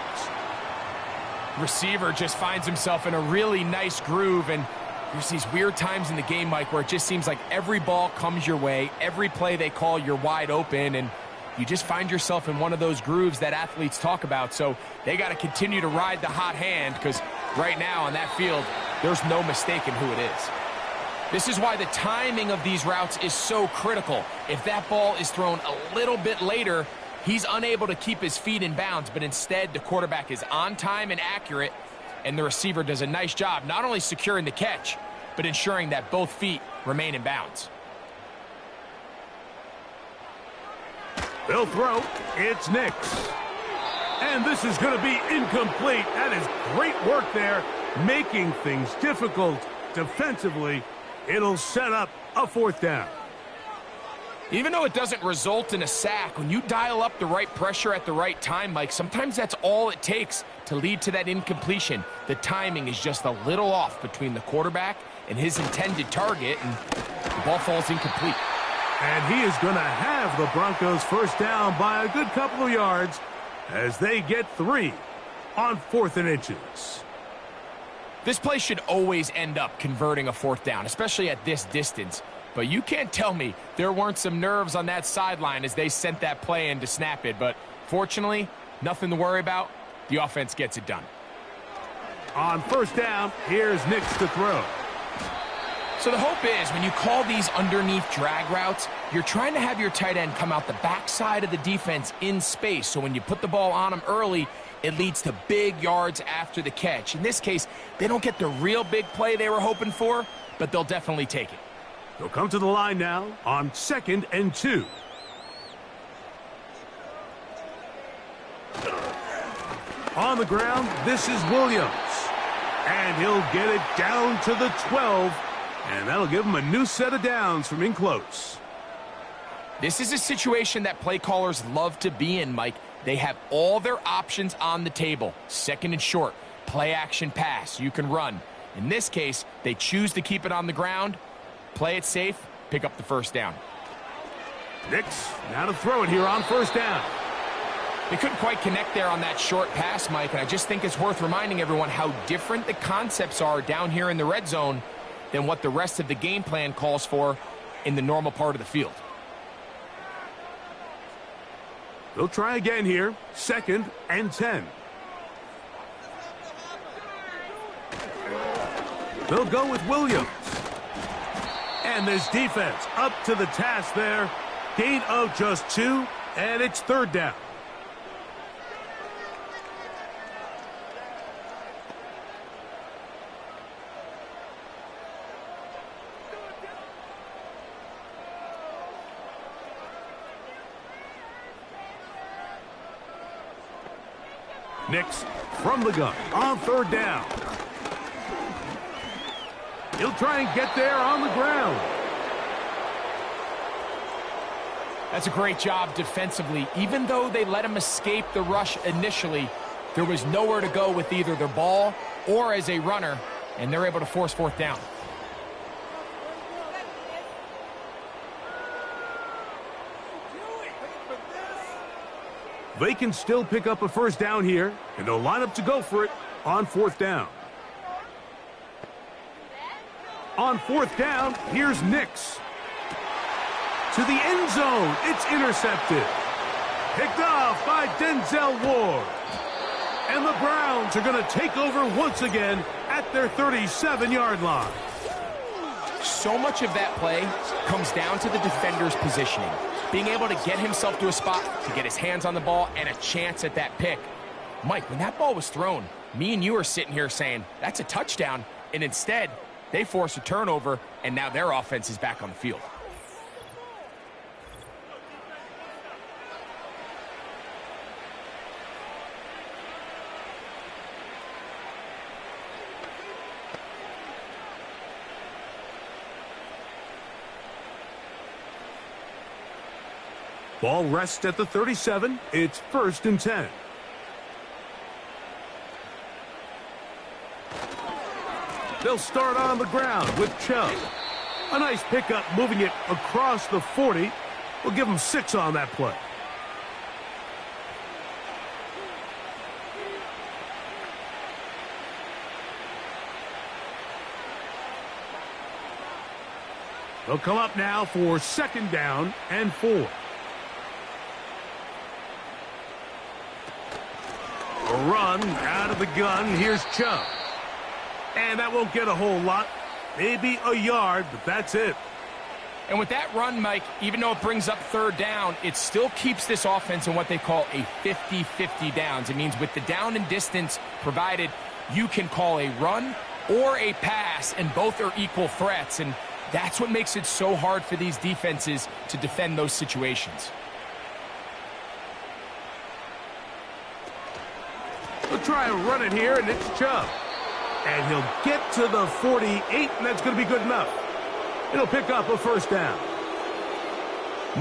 Receiver just finds himself in a really nice groove, and there's these weird times in the game, Mike, where it just seems like every ball comes your way, every play they call, you're wide open, and you just find yourself in one of those grooves that athletes talk about. So they got to continue to ride the hot hand, because right now on that field, there's no mistaking who it is. This is why the timing of these routes is so critical. If that ball is thrown a little bit later, he's unable to keep his feet in bounds, but instead the quarterback is on time and accurate, and the receiver does a nice job not only securing the catch, but ensuring that both feet remain in bounds. They'll throw. It's Nix. And this is going to be incomplete. That is great work there, making things difficult defensively. It'll set up a 4th down. Even though it doesn't result in a sack, when you dial up the right pressure at the right time, Mike, sometimes that's all it takes to lead to that incompletion. The timing is just a little off between the quarterback and his intended target, and the ball falls incomplete. And he is going to have the Broncos 1st down by a good couple of yards as they get 3 on 4th and inches. This play should always end up converting a 4th down, especially at this distance. But you can't tell me there weren't some nerves on that sideline as they sent that play in to snap it. But fortunately, nothing to worry about. The offense gets it done. On 1st down, here's Nix to throw. So the hope is when you call these underneath drag routes, you're trying to have your tight end come out the backside of the defense in space. So when you put the ball on him early, it leads to big yards after the catch. In this case, they don't get the real big play they were hoping for, but they'll definitely take it. They'll come to the line now on 2nd and 2. On the ground, this is Williams. And he'll get it down to the 12. And that'll give him a new set of downs from in close. This is a situation that play callers love to be in, Mike. They have all their options on the table. 2nd and short, play action pass, you can run. In this case, they choose to keep it on the ground, play it safe, pick up the first down. Nix now to throw it here on 1st down. They couldn't quite connect there on that short pass, Mike, and I just think it's worth reminding everyone how different the concepts are down here in the red zone than what the rest of the game plan calls for in the normal part of the field. They'll try again here, 2nd and 10. They'll go with Williams. And this defense up to the task there. Gain of just 2, and it's 3rd down. Nix from the gun on 3rd down. He'll try and get there on the ground. That's a great job defensively. Even though they let him escape the rush initially, there was nowhere to go with either their ball or as a runner, and they're able to force 4th down. They can still pick up a 1st down here, and they'll line up to go for it on 4th down. On 4th down, here's Nix. To the end zone, it's intercepted. Picked off by Denzel Ward. And the Browns are going to take over once again at their 37-yard line. So much of that play comes down to the defender's positioning. Being able to get himself to a spot, to get his hands on the ball, and a chance at that pick. Mike, when that ball was thrown, me and you are sitting here saying, that's a touchdown, and instead, they force a turnover, and now their offense is back on the field. Ball rests at the 37. It's 1st and 10. They'll start on the ground with Chubb. A nice pickup moving it across the 40. We'll give them 6 on that play. They'll come up now for 2nd down and 4. A run out of the gun. Here's Chubb. And that won't get a whole lot. Maybe a yard, but that's it. And with that run, Mike, even though it brings up 3rd down, it still keeps this offense in what they call a 50-50 downs. It means with the down and distance provided, you can call a run or a pass, and both are equal threats. And that's what makes it so hard for these defenses to defend those situations. We'll try and run it here, and it's Chubb. And he'll get to the 48, and that's going to be good enough. It'll pick up a 1st down.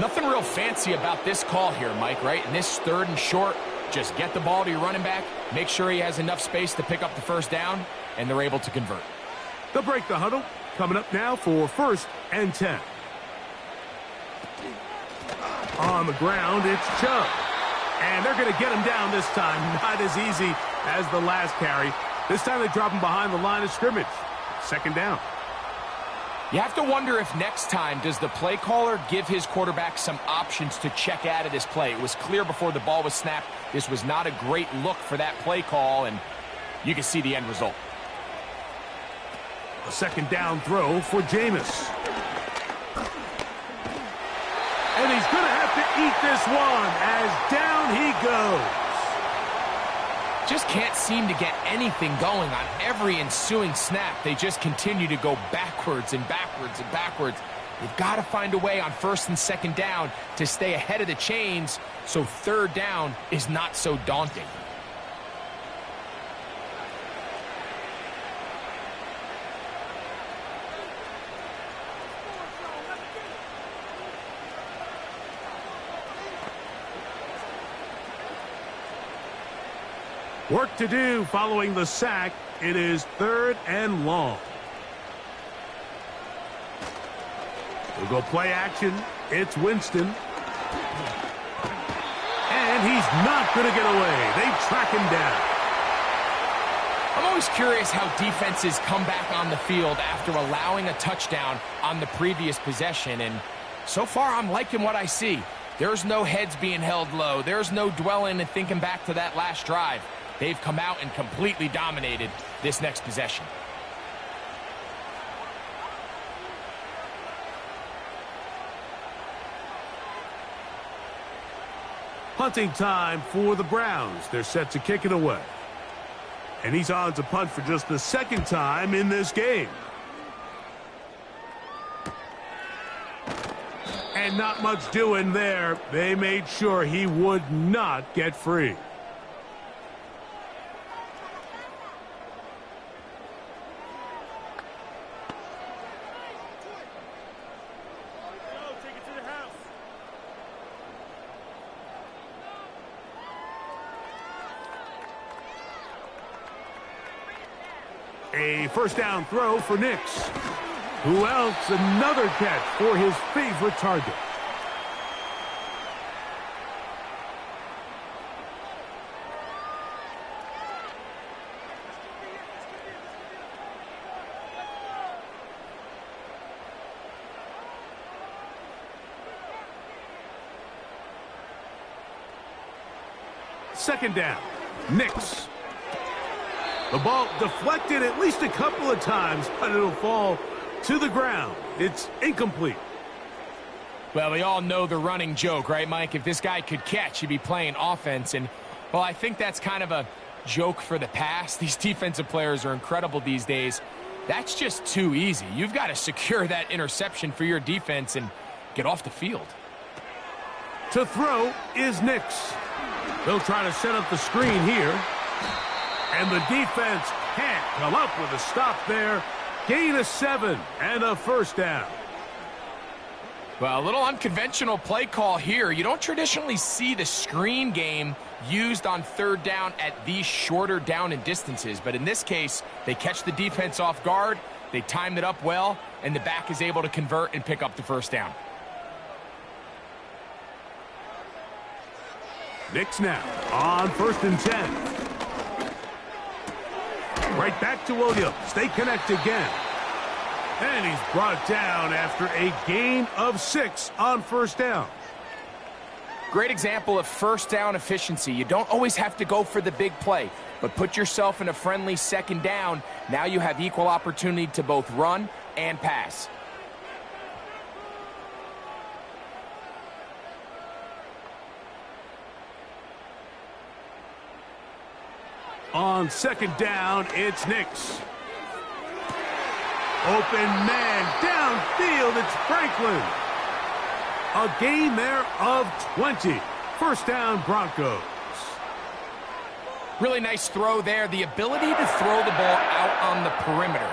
Nothing real fancy about this call here, Mike, right? In this 3rd and short, just get the ball to your running back, make sure he has enough space to pick up the 1st down, and they're able to convert. They'll break the huddle. Coming up now for 1st and 10. On the ground, it's Chubb. And they're going to get him down this time. Not as easy as the last carry. This time they drop him behind the line of scrimmage. 2nd down. You have to wonder if next time does the play caller give his quarterback some options to check out of this play. It was clear before the ball was snapped. This was not a great look for that play call, and you can see the end result. A 2nd down throw for Jameis. And he's going to have to eat this one as down he goes. just can't seem to get anything going on every ensuing snap. They just continue to go backwards and backwards and backwards. They've got to find a way on first and second down to stay ahead of the chains so third down is not so daunting. Work to do following the sack. It is 3rd and long. We'll go play action. It's Winston. And he's not going to get away. They track him down. I'm always curious how defenses come back on the field after allowing a touchdown on the previous possession. And so far, I'm liking what I see. There's no heads being held low. There's no dwelling and thinking back to that last drive. They've come out and completely dominated this next possession. Punting time for the Browns. They're set to kick it away. And he's on to punt for just the 2nd time in this game. And not much doing there. They made sure he would not get free. A first down throw for Nix. Who else? Another catch for his favorite target. Second down. Nix. The ball deflected at least a couple of times, but it'll fall to the ground. It's incomplete. Well, we all know the running joke, right, Mike? If this guy could catch, he'd be playing offense. And, well, I think that's kind of a joke for the past. These defensive players are incredible these days. That's just too easy. You've got to secure that interception for your defense and get off the field. To throw is Nix. They'll try to set up the screen here. And the defense can't come up with a stop there. Gain of 7 and a first down. Well, a little unconventional play call here. You don't traditionally see the screen game used on third down at these shorter down and distances. But in this case, they catch the defense off guard. They timed it up well, and the back is able to convert and pick up the first down. Nix now on 1st and 10. Right back to Williams. They connect again. And he's brought down after a gain of 6 on first down. Great example of first down efficiency. You don't always have to go for the big play, but put yourself in a friendly second down. Now you have equal opportunity to both run and pass. On second down, it's Nix. Open man downfield, it's Franklin. A gain there of 20. First down, Broncos. Really nice throw there. The ability to throw the ball out on the perimeter.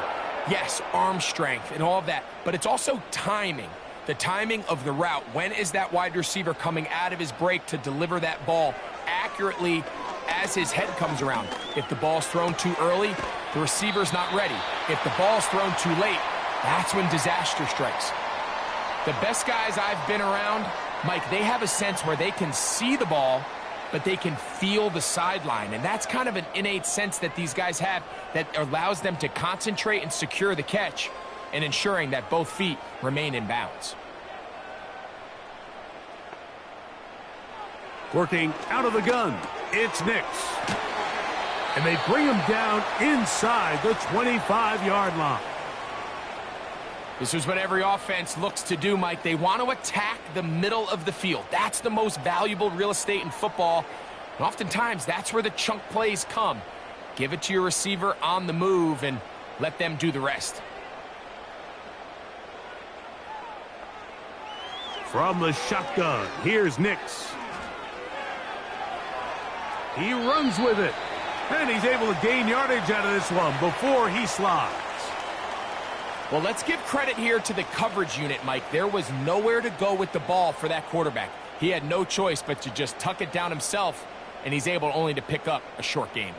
Yes, arm strength and all of that, but it's also timing. The timing of the route. When is that wide receiver coming out of his break to deliver that ball accurately as his head comes around? If the ball's thrown too early, the receiver's not ready. If the ball's thrown too late, that's when disaster strikes. The best guys I've been around, Mike, they have a sense where they can see the ball, but they can feel the sideline. And that's kind of an innate sense that these guys have that allows them to concentrate and secure the catch and ensuring that both feet remain in bounds. Working out of the gun, it's Nix. And they bring him down inside the 25-yard line. This is what every offense looks to do, Mike. They want to attack the middle of the field. That's the most valuable real estate in football. And oftentimes, that's where the chunk plays come. Give it to your receiver on the move and let them do the rest. From the shotgun, here's Nix. He runs with it. And he's able to gain yardage out of this one before he slides. Well, let's give credit here to the coverage unit, Mike. There was nowhere to go with the ball for that quarterback. He had no choice but to just tuck it down himself, and he's able only to pick up a short gain.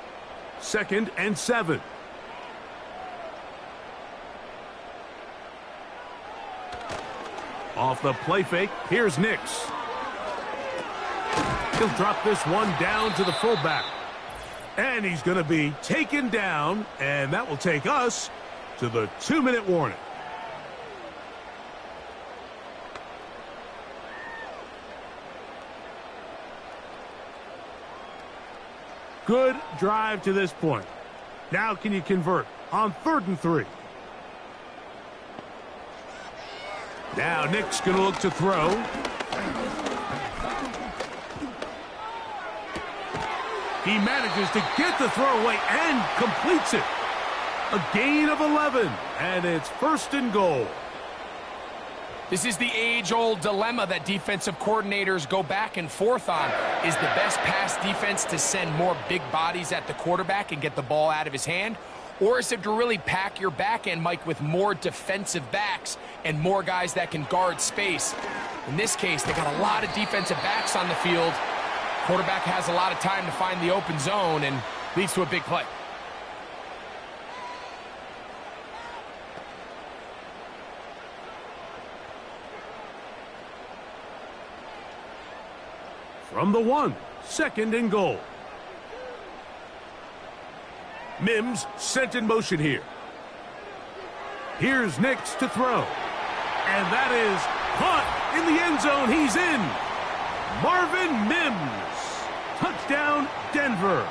2nd and 7. Off the play fake, here's Nix. He'll drop this one down to the fullback. And he's going to be taken down, and that will take us to the 2-minute warning. Good drive to this point. Now can you convert on 3rd and 3? Now Nick's going to look to throw. He manages to get the throw away and completes it. A gain of 11, and it's 1st and goal. This is the age-old dilemma that defensive coordinators go back and forth on. Is the best pass defense to send more big bodies at the quarterback and get the ball out of his hand? Or is it to really pack your back end, Mike, with more defensive backs and more guys that can guard space? In this case, they got a lot of defensive backs on the field. Quarterback has a lot of time to find the open zone and leads to a big play. From the 1, 2nd and goal. Mims sent in motion here. Here's Nix to throw. And that is caught in the end zone. He's in. Marvin Mims. Touchdown, Denver.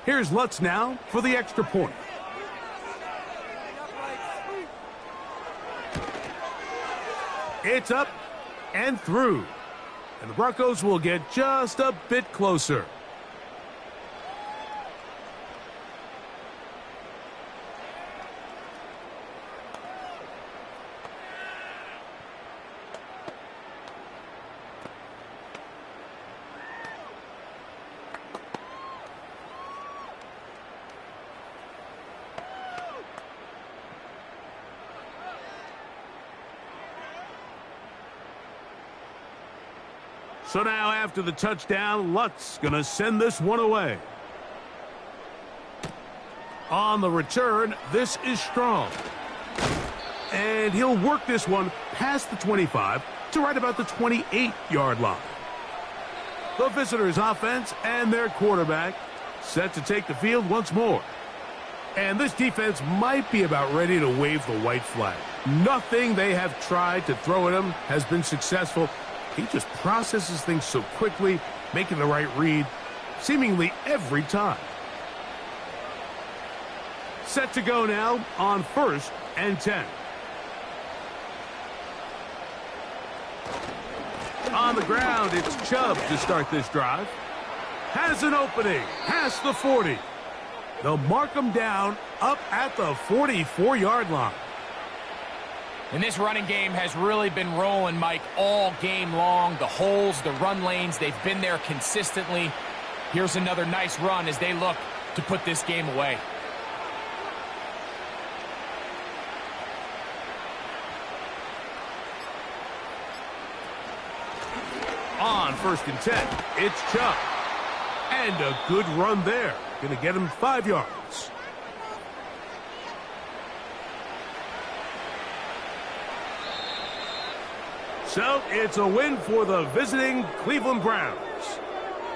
Here's Lutz now for the extra point. It's up and through. And the Broncos will get just a bit closer. So now after the touchdown, Lutz going to send this one away. On the return, this is Strong. And he'll work this one past the 25 to right about the 28-yard line. The visitors' offense and their quarterback set to take the field once more. And this defense might be about ready to wave the white flag. Nothing they have tried to throw at him has been successful. He just processes things so quickly, making the right read, seemingly every time. Set to go now on 1st and 10. On the ground, it's Chubb to start this drive. Has an opening, past the 40. They'll mark him down up at the 44-yard line. And this running game has really been rolling, Mike, all game long. The holes, the run lanes, they've been there consistently. Here's another nice run as they look to put this game away. On 1st and 10, it's Chubb. And a good run there. Going to get him 5 yards. So it's a win for the visiting Cleveland Browns.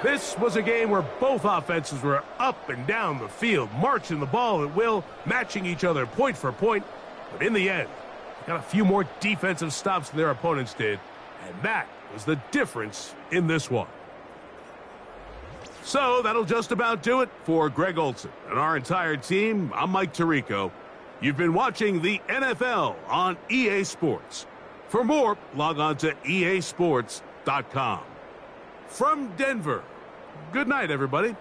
This was a game where both offenses were up and down the field, marching the ball at will, matching each other point for point. But in the end, got a few more defensive stops than their opponents did, and that was the difference in this one. So that'll just about do it for Greg Olson and our entire team. I'm Mike Tirico. You've been watching the NFL on EA Sports. For more, log on to easports.com. From Denver, good night, everybody.